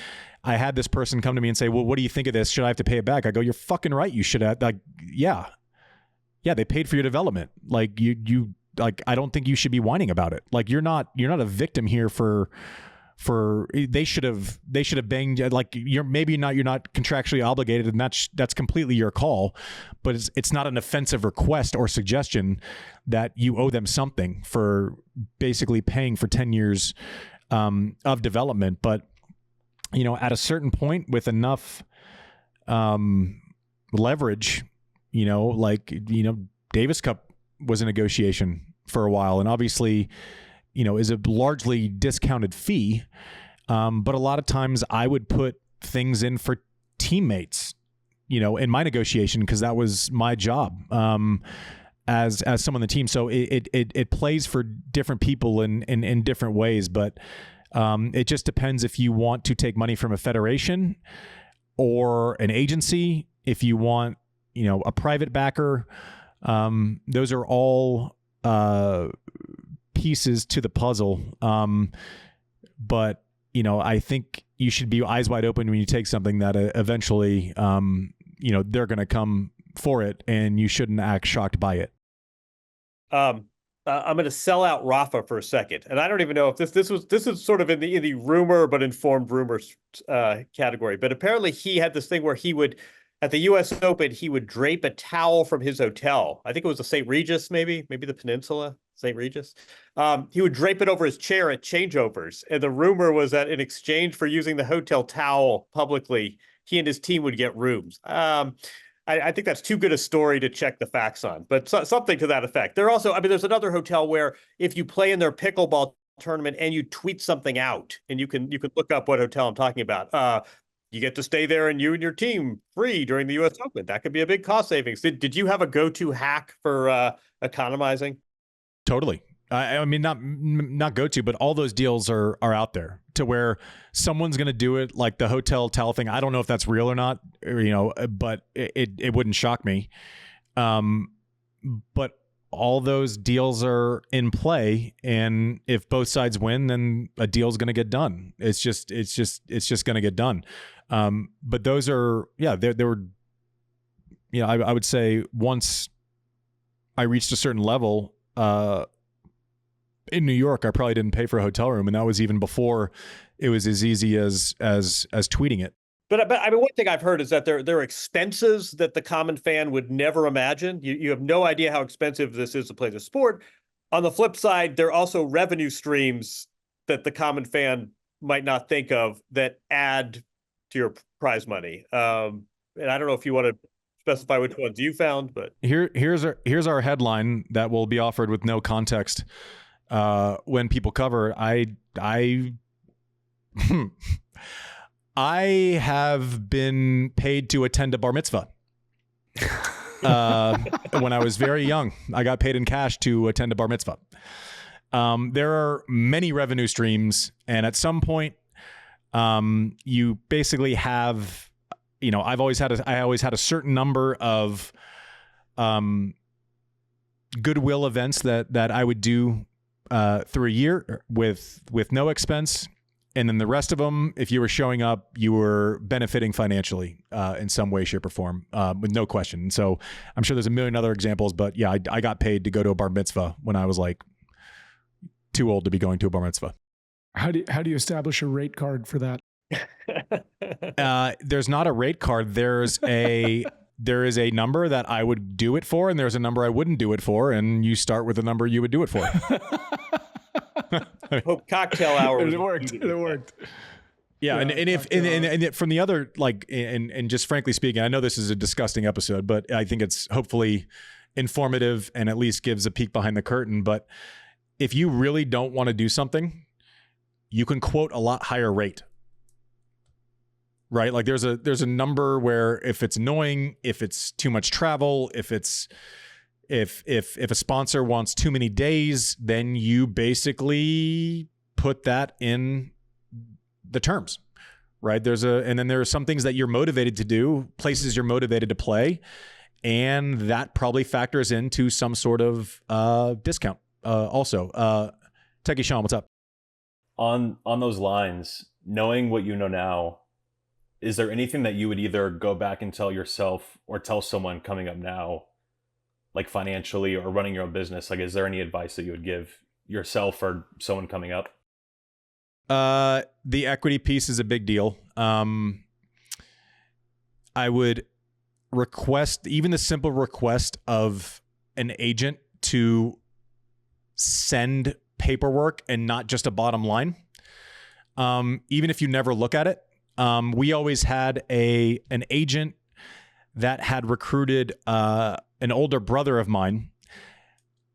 I had this person come to me and say, well, what do you think of this? Should I have to pay it back? I go, you're fucking right. You should have. Yeah, they paid for your development. I don't think you should be whining about it. You're not a victim here for they should have banged, you're not contractually obligated, and that's completely your call, but it's not an offensive request or suggestion that you owe them something for basically paying for 10 years of development. But at a certain point, with enough leverage, Davis Cup was a negotiation for a while, and obviously is a largely discounted fee. But a lot of times I would put things in for teammates, in my negotiation, because that was my job as someone on the team. So it plays for different people in different ways. But it just depends if you want to take money from a federation or an agency, if you want, a private backer. Those are all pieces to the puzzle. But I think you should be eyes wide open when you take something that eventually, they're going to come for it, and you shouldn't act shocked by it. I'm going to sell out Rafa for a second, and I don't even know if this is sort of in the rumor but informed rumors category. But apparently he had this thing where he would, at the U.S. Open, he would drape a towel from his hotel. I think it was the St. Regis, maybe the Peninsula, St. Regis. He would drape it over his chair at changeovers. And the rumor was that in exchange for using the hotel towel publicly, he and his team would get rooms. I think that's too good a story to check the facts on, but something to that effect. There's another hotel where if you play in their pickleball tournament and you tweet something out, and you can look up what hotel I'm talking about, you get to stay there and you and your team free during the U.S. Open. That could be a big cost savings. Did you have a go-to hack for economizing? Totally. I mean, not go-to, but all those deals are out there to where someone's going to do it, like the hotel towel thing. I don't know if that's real or not, but it wouldn't shock me. But all those deals are in play, and if both sides win, then a deal's going to get done. It's just going to get done. But those are, there were, I would say once I reached a certain level, in New York, I probably didn't pay for a hotel room, and that was even before it was as easy as tweeting it. But I mean, one thing I've heard is that there are expenses that the common fan would never imagine. You have no idea how expensive this is to play the sport. On the flip side, there are also revenue streams that the common fan might not think of that add to your prize money. And I don't know if you want to specify which ones you found, but here's our headline that will be offered with no context when people cover. I have been paid to attend a bar mitzvah. When I was very young, I got paid in cash to attend a bar mitzvah. There are many revenue streams, and at some point, you basically have, I always had a certain number of goodwill events that I would do through a year with no expense. And then the rest of them, if you were showing up, you were benefiting financially in some way, shape, or form, with no question. And so I'm sure there's a million other examples, but yeah, I got paid to go to a bar mitzvah when I was like too old to be going to a bar mitzvah. How do you establish a rate card for that? There's not a rate card. There is a number that I would do it for, and there's a number I wouldn't do it for, and you start with the number you would do it for. Hope cocktail hour. It worked. Yeah, and from the other, like, and just frankly speaking, I know this is a disgusting episode, but I think it's hopefully informative and at least gives a peek behind the curtain. But if you really don't want to do something, you can quote a lot higher rate, right? Like there's a number where if it's annoying, if it's too much travel, if a sponsor wants too many days, then you basically put that in the terms, right? And then there are some things that you're motivated to do, places you're motivated to play, and that probably factors into some sort of discount. Also, Techie Sean, what's up? On those lines, knowing what you know now, is there anything that you would either go back and tell yourself or tell someone coming up now, like financially or running your own business? Like, is there any advice that you would give yourself or someone coming up? The equity piece is a big deal. I would request, even the simple request of an agent to send paperwork and not just a bottom line. Even if you never look at it. We always had an agent that had recruited an older brother of mine.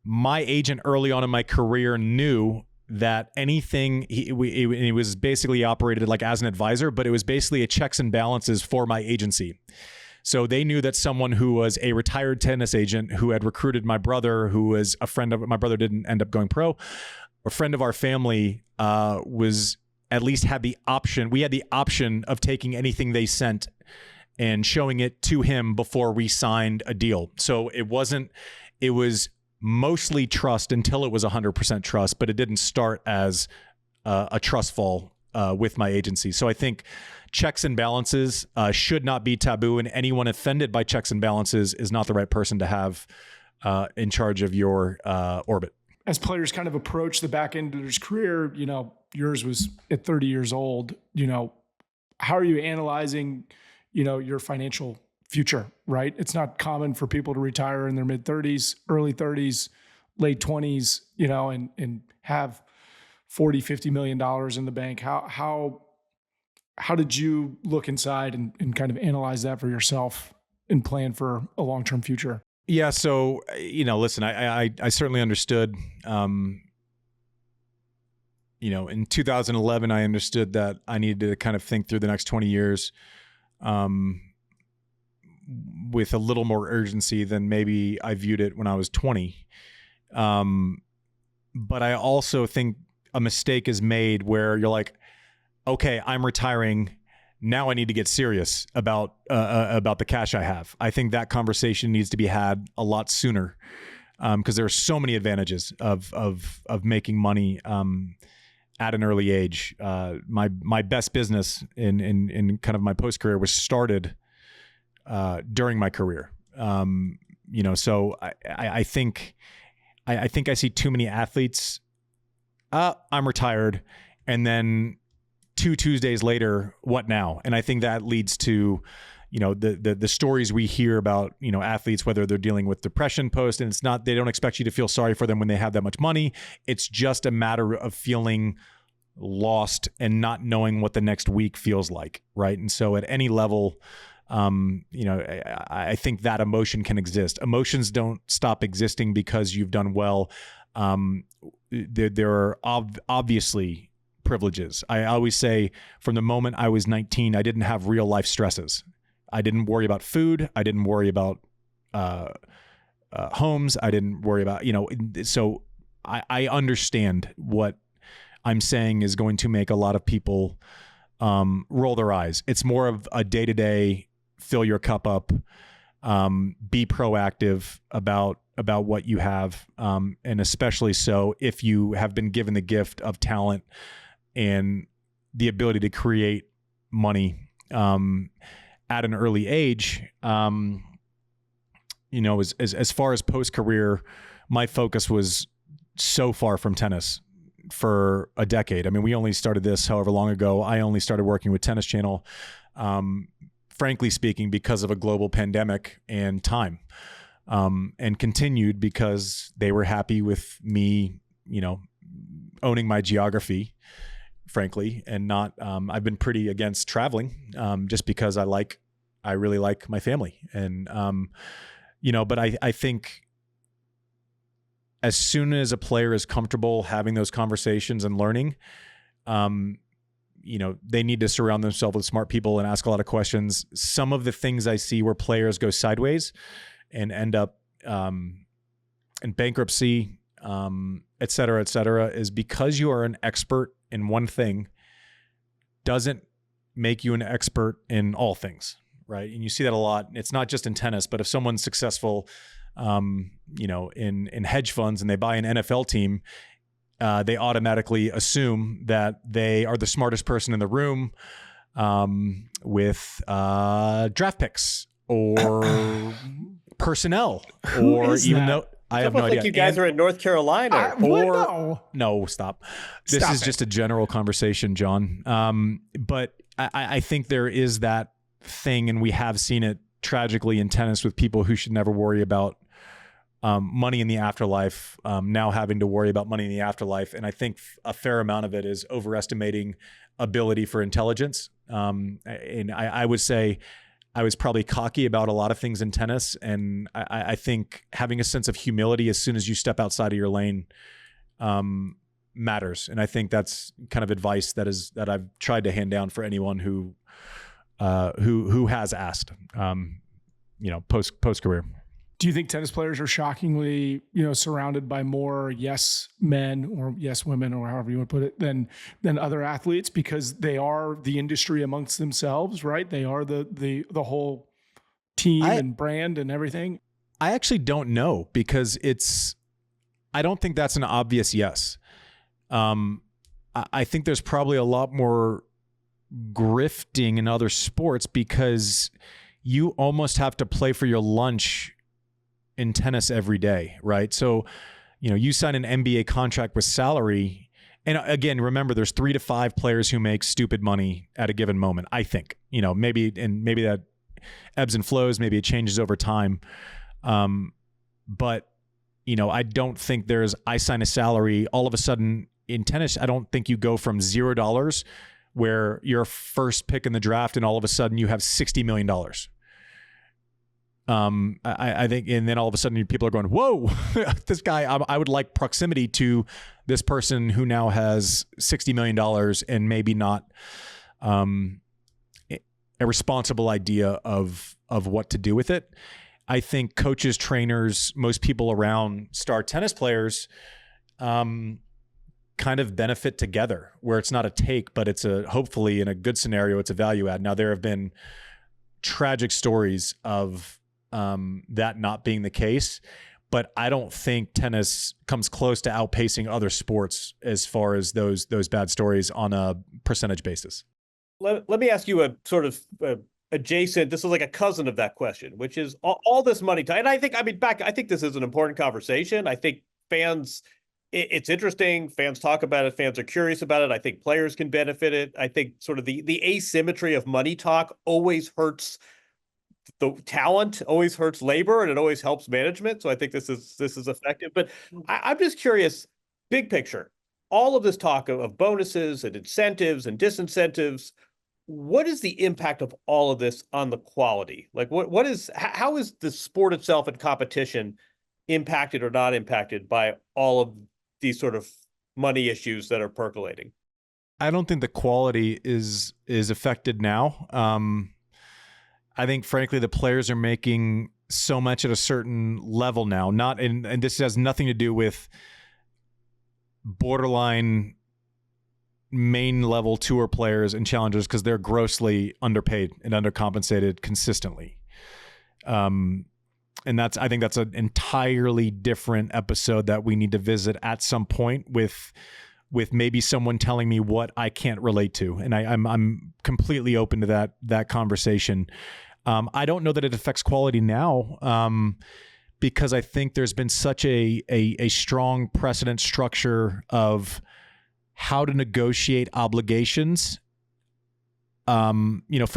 My agent early on in my career knew that anything, he was basically operated like as an advisor, but it was basically a checks and balances for my agency. So they knew that someone who was a retired tennis agent who had recruited my brother, who was a friend of my brother, didn't end up going pro, a friend of our family, was at least had the option. We had the option of taking anything they sent and showing it to him before we signed a deal. So it was mostly trust until it was 100% trust, but it didn't start as a trust fall with my agency. So I think checks and balances should not be taboo, and anyone offended by checks and balances is not the right person to have in charge of your orbit. As players kind of approach the back end of their career, yours was at 30 years old, how are you analyzing, your financial future, right? It's not common for people to retire in their mid 30s, early 30s, late 20s, and have $40-50 million in the bank. How did you look inside and kind of analyze that for yourself and plan for a long-term future? Yeah. So, listen, I certainly understood, in 2011, I understood that I needed to kind of think through the next 20 years, with a little more urgency than maybe I viewed it when I was 20. But I also think a mistake is made where you're like, okay, I'm retiring. Now I need to get serious about the cash I have. I think that conversation needs to be had a lot sooner, because there are so many advantages of making money at an early age. My best business in kind of my post career was started during my career. So I think I see too many athletes. I'm retired, and then 2 Tuesdays later, what now? And I think that leads to, the stories we hear about, athletes, whether they're dealing with depression post, and they don't expect you to feel sorry for them when they have that much money. It's just a matter of feeling lost and not knowing what the next week feels like. Right. And so at any level, I think that emotion can exist. Emotions don't stop existing because you've done well. There are obviously privileges. I always say from the moment I was 19, I didn't have real life stresses. I didn't worry about food. I didn't worry about homes. I didn't worry about, so I understand what I'm saying is going to make a lot of people roll their eyes. It's more of a day-to-day, fill your cup up, be proactive about what you have, and especially so if you have been given the gift of talent and the ability to create money at an early age. As far as post-career, my focus was so far from tennis for a decade. I mean, we only started this however long ago. I only started working with Tennis Channel, frankly speaking, because of a global pandemic and time, and continued because they were happy with me, owning my geography frankly, and not, I've been pretty against traveling, just because I really like my family. And, but I think as soon as a player is comfortable having those conversations and learning, they need to surround themselves with smart people and ask a lot of questions. Some of the things I see where players go sideways and end up in bankruptcy, et cetera, is because you are an expert in one thing doesn't make you an expert in all things, right? And you see that a lot. It's not just in tennis, but if someone's successful, in hedge funds and they buy an NFL team, they automatically assume that they are the smartest person in the room, with draft picks or personnel, or even though I have no idea. You guys are in North Carolina, no, stop. This is just a general conversation, John. But I think there is that thing, and we have seen it tragically in tennis with people who should never worry about money in the afterlife, now having to worry about money in the afterlife. And I think a fair amount of it is overestimating ability for intelligence. And I would say I was probably cocky about a lot of things in tennis. And I think having a sense of humility as soon as you step outside of your lane matters. And I think that's kind of advice that I've tried to hand down for anyone who has asked, post career. Do you think tennis players are shockingly, surrounded by more yes men or yes women, or however you want to put it, than other athletes, because they are the industry amongst themselves, right? They are the whole team and brand and everything. I actually don't know, because I don't think that's an obvious yes. I think there's probably a lot more grifting in other sports, because you almost have to play for your lunch in tennis every day, right? So, you sign an NBA contract with salary, and again, remember, there's 3 to 5 players who make stupid money at a given moment. I think, maybe that ebbs and flows, maybe it changes over time. But I don't think I sign a salary all of a sudden in tennis. I don't think you go from $0 where you're first pick in the draft and all of a sudden you have $60 million. I think, and then all of a sudden people are going, whoa, this guy, I would like proximity to this person who now has $60 million and maybe not a responsible idea of what to do with it. I think coaches, trainers, most people around star tennis players kind of benefit together, where it's not a take, but it's hopefully in a good scenario, it's a value add. Now, there have been tragic stories of that not being the case, but I don't think tennis comes close to outpacing other sports as far as those bad stories on a percentage basis. Let me ask you a sort of adjacent, this is like a cousin of that question, which is all this money. And I think this is an important conversation. I think fans, it's interesting. Fans talk about it. Fans are curious about it. I think players can benefit it. I think sort of the asymmetry of money talk always hurts the talent, always hurts labor, and it always helps management. So I think this is effective. But I'm just curious, big picture, all of this talk of bonuses and incentives and disincentives, what is the impact of all of this on the quality? Like how is the sport itself and competition impacted or not impacted by all of these sort of money issues that are percolating? I don't think the quality is affected now. I think, frankly, the players are making so much at a certain level now. And this has nothing to do with borderline main level tour players and challengers, because they're grossly underpaid and undercompensated consistently. And I think that's an entirely different episode that we need to visit at some point with maybe someone telling me what I can't relate to. And I'm completely open to that conversation. I don't know that it affects quality now, because I think there's been such a strong precedent structure of how to negotiate obligations. For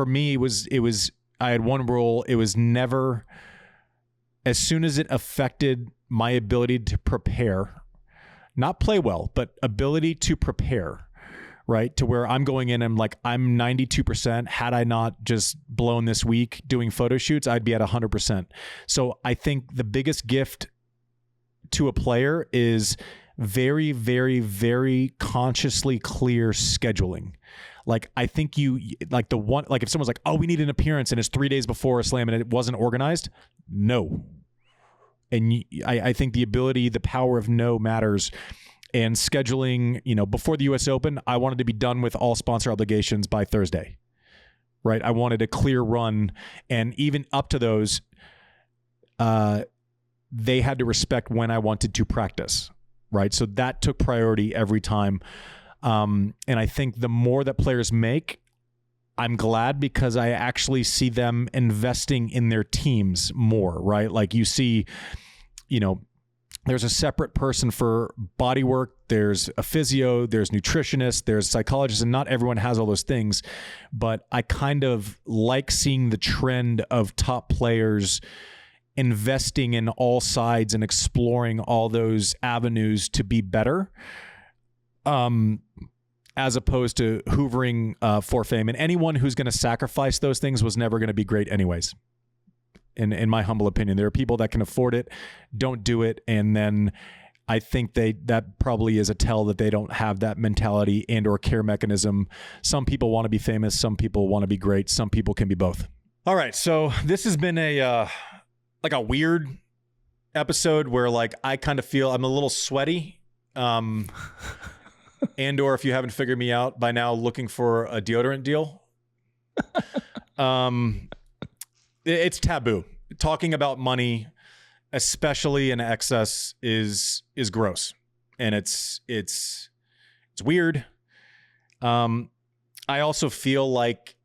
me, it was I had one rule. It was never, as soon as it affected my ability to prepare, not play well, but ability to prepare, right? To where I'm going in, I'm like, I'm 92%. Had I not just blown this week doing photo shoots, I'd be at 100%. So I think the biggest gift to a player is very, very, very consciously clear scheduling. Like, I think like if someone's like, oh, we need an appearance and it's 3 days before a slam and it wasn't organized. No. And I think the power of no matters. And scheduling, before the US Open, I wanted to be done with all sponsor obligations by Thursday, right? I wanted a clear run. And even up to those, they had to respect when I wanted to practice, right? So that took priority every time. And I think the more that players make, I'm glad, because I actually see them investing in their teams more, right? Like you see, there's a separate person for body work. There's a physio, there's nutritionist, there's psychologist, and not everyone has all those things. But I kind of like seeing the trend of top players investing in all sides and exploring all those avenues to be better, as opposed to hoovering for fame. And anyone who's going to sacrifice those things was never going to be great anyways. In my humble opinion, there are people that can afford it, don't do it, and then I think that probably is a tell that they don't have that mentality and or care mechanism. Some people want to be famous, some people want to be great, some people can be both. All right, so this has been a weird episode where like I kind of feel I'm a little sweaty, and or if you haven't figured me out by now, looking for a deodorant deal. It's taboo. Talking about money, especially in excess, is gross, and it's weird. I also feel like,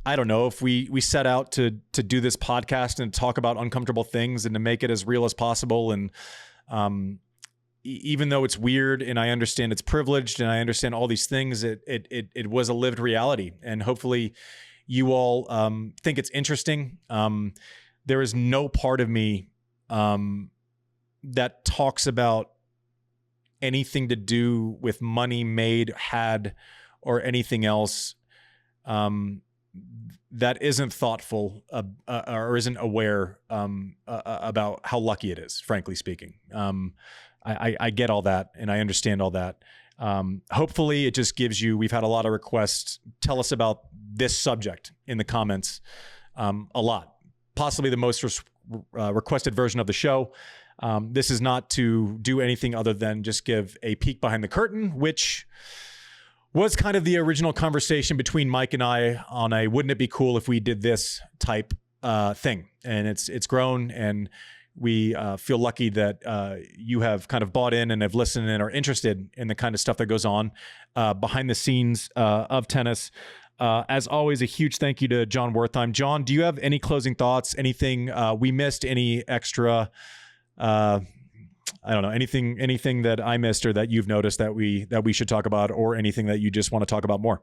I don't know, if we set out to do this podcast and talk about uncomfortable things and to make it as real as possible, and even though it's weird and I understand it's privileged and I understand all these things, it was a lived reality, and hopefully you all think it's interesting. There is no part of me that talks about anything to do with money made, had, or anything else that isn't thoughtful or isn't aware about how lucky it is, frankly speaking. I get all that and I understand all that. Hopefully it just gives you, we've had a lot of requests. Tell us about this subject in the comments. A lot, possibly the most requested version of the show. This is not to do anything other than just give a peek behind the curtain, which was kind of the original conversation between Mike and I on a, wouldn't it be cool if we did this type thing? And it's grown, and we feel lucky that you have kind of bought in and have listened and are interested in the kind of stuff that goes on behind the scenes of tennis. As always, a huge thank you to Jon Wertheim. Jon, do you have any closing thoughts? Anything we missed? Any extra? I don't know, anything that I missed or that you've noticed that we should talk about, or anything that you just want to talk about more?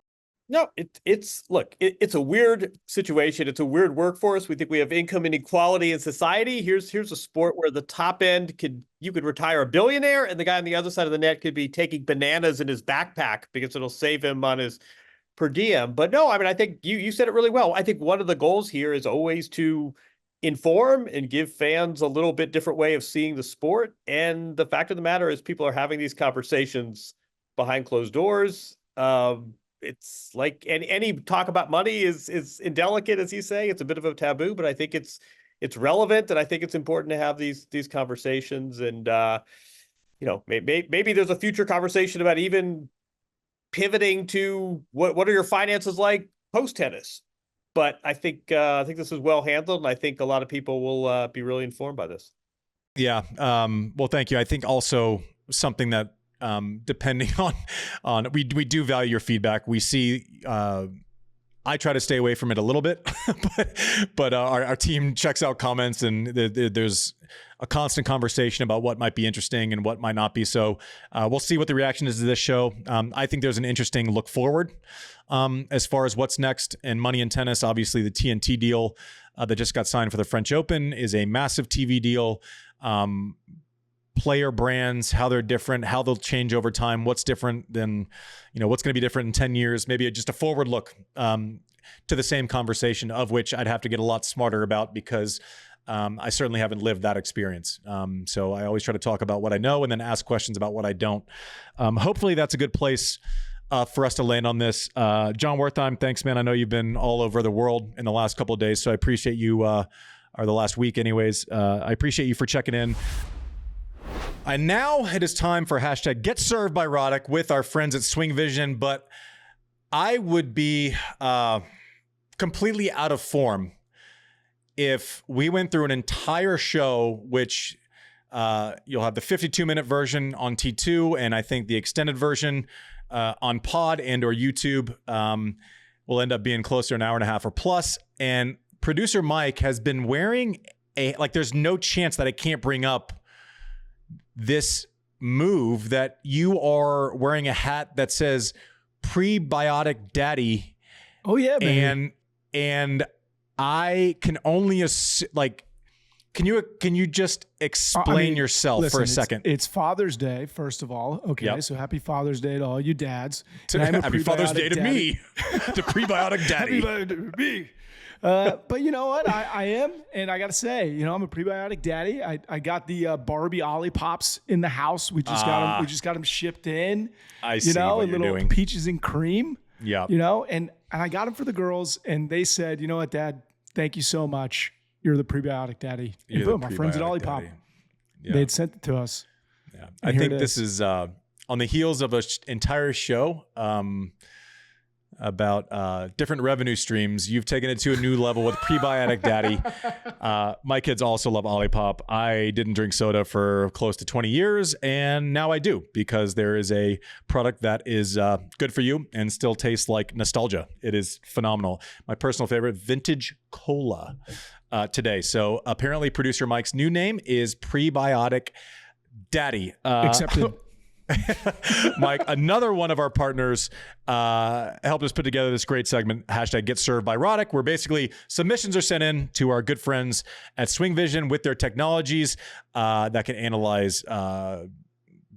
No, it's a weird situation. It's a weird workforce. We think we have income inequality in society. Here's a sport where the top end you could retire a billionaire, and the guy on the other side of the net could be taking bananas in his backpack because it'll save him on his per diem. But no, I mean, I think you said it really well. I think one of the goals here is always to inform and give fans a little bit different way of seeing the sport. And the fact of the matter is people are having these conversations behind closed doors. It's like any talk about money is indelicate, as you say. It's a bit of a taboo, but I think it's relevant, and I think it's important to have these conversations. And maybe there's a future conversation about even pivoting to what are your finances like post tennis. But I think this is well handled, and I think a lot of people will be really informed by this. Yeah. Well, thank you. I think also something that, depending on we do value your feedback. We see, I try to stay away from it a little bit, but our team checks out comments, and there's a constant conversation about what might be interesting and what might not be. So we'll see what the reaction is to this show. I think there's an interesting look forward as far as what's next in money in tennis. Obviously, the TNT deal that just got signed for the French Open is a massive TV deal. player brands, how they're different, how they'll change over time, what's different than, what's going to be different in 10 years, maybe just a forward look to the same conversation, of which I'd have to get a lot smarter about because I certainly haven't lived that experience. So I always try to talk about what I know and then ask questions about what I don't. Hopefully that's a good place for us to land on this. Jon Wertheim, thanks, man. I know you've been all over the world in the last couple of days, so I appreciate you, or the last week anyways. I appreciate you for checking in. And now it is time for hashtag Get Served by Roddick with our friends at Swing Vision, but I would be completely out of form if we went through an entire show, which you'll have the 52-minute version on T2, and I think the extended version on Pod and or YouTube will end up being closer to an hour and a half or plus. And producer Mike has been wearing there's no chance that I can't bring up this move that you are wearing a hat that says Prebiotic Daddy. Oh yeah, man. And I can only can you just explain yourself for a second? It's Father's Day, first of all. Okay, Yep. So happy Father's Day to all you dads. Happy Father's Day to me, the Prebiotic Daddy. Happy Father's Day to me. But you know what? I am, and I got to say, I'm a prebiotic daddy. I got the Barbie Ollipops in the house. We just got them. We just got them shipped in. I see what you're little doing. peaches and cream. Yeah. And I got them for the girls, and they said, you know what, Dad? Thank you so much. You're the prebiotic daddy. And boom, my friends at Ollipop, they had sent it to us. Yeah. I think this is on the heels of an entire show about different revenue streams. You've taken it to a new level with Prebiotic Daddy. My kids also love Ollipop. I didn't drink soda for close to 20 years, and now I do because there is a product that is good for you and still tastes like nostalgia. It is phenomenal. My personal favorite, vintage cola today. So apparently producer Mike's new name is Prebiotic Daddy. Accepted. Mike, another one of our partners helped us put together this great segment, hashtag Get Served by Roddick, where basically submissions are sent in to our good friends at Swing Vision with their technologies that can analyze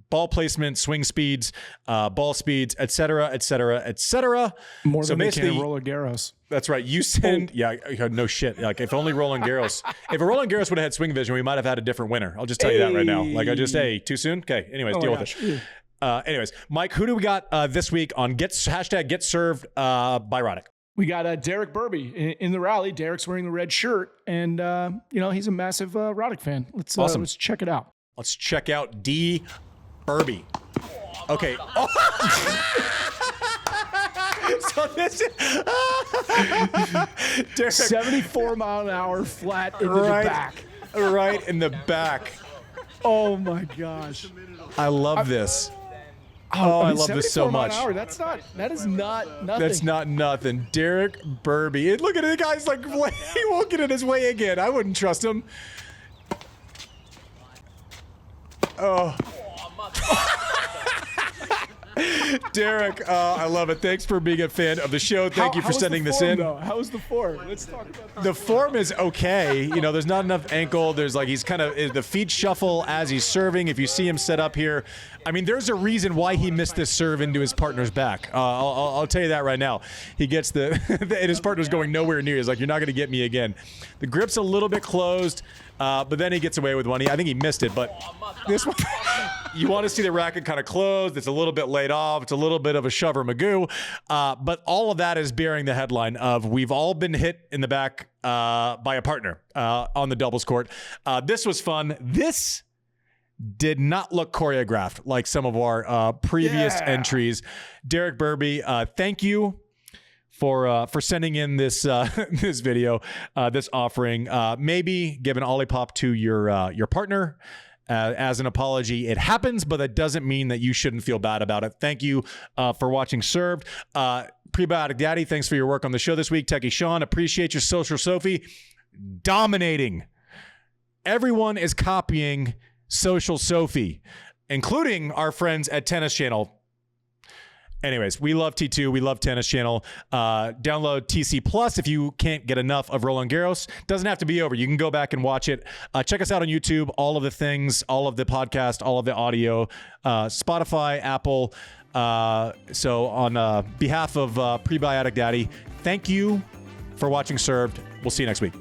ball placement, swing speeds, ball speeds, et cetera, et cetera, et cetera. More than they can Roland Garros. That's right. You send, no shit. Like if only Roland Garros, if Roland Garros would have had Swing Vision, we might have had a different winner. I'll just tell you that right now. Too soon? Okay. Anyways, deal with it. Anyways, Mike, who do we got this week on hashtag Get Served by Roddick? We got Derek Burby in the rally. Derek's wearing the red shirt, and he's a massive Roddick fan. Awesome. Let's check it out. Let's check out D. Burby. Okay. So this is Derek. 74 mile an hour flat into the back. Right in the back. Oh my gosh. I love this. I love this so much. That is not nothing. That's not nothing. Derek Burby. And look at it, the guy's like, he won't get in his way again. I wouldn't trust him. Oh. Derek, I love it. Thanks for being a fan of the show. Thank you for sending this in. How was the form? Let's talk about that. The form is okay. There's not enough ankle. There's he's kind of, the feet shuffle as he's serving. If you see him set up here, I mean, there's a reason why he missed this serve into his partner's back. I'll tell you that right now. He gets and his partner's going nowhere near. He's like, you're not going to get me again. The grip's a little bit closed, but then he gets away with one. I think he missed it, but this one, you want to see the racket kind of closed. It's a little bit laid off. It's a little bit of a shover magoo. But all of that is bearing the headline of we've all been hit in the back by a partner on the doubles court. This was fun. This did not look choreographed like some of our previous entries. Derek Burby, thank you for sending in this this video, this offering. Maybe give an Ollipop to your partner as an apology. It happens, but that doesn't mean that you shouldn't feel bad about it. Thank you for watching Served. Prebiotic Daddy, thanks for your work on the show this week. Techie Sean, appreciate your Social Sophie. Dominating. Everyone is copying Social Sophie, including our friends at Tennis Channel. Anyways, we love T2. We love Tennis Channel. Download TC Plus if you can't get enough of Roland Garros. Doesn't have to be over. You can go back and watch it. Check us out on YouTube. All of the things, all of the podcast, all of the audio, Spotify, Apple. So on behalf of Prebiotic Daddy, thank you for watching Served. We'll see you next week.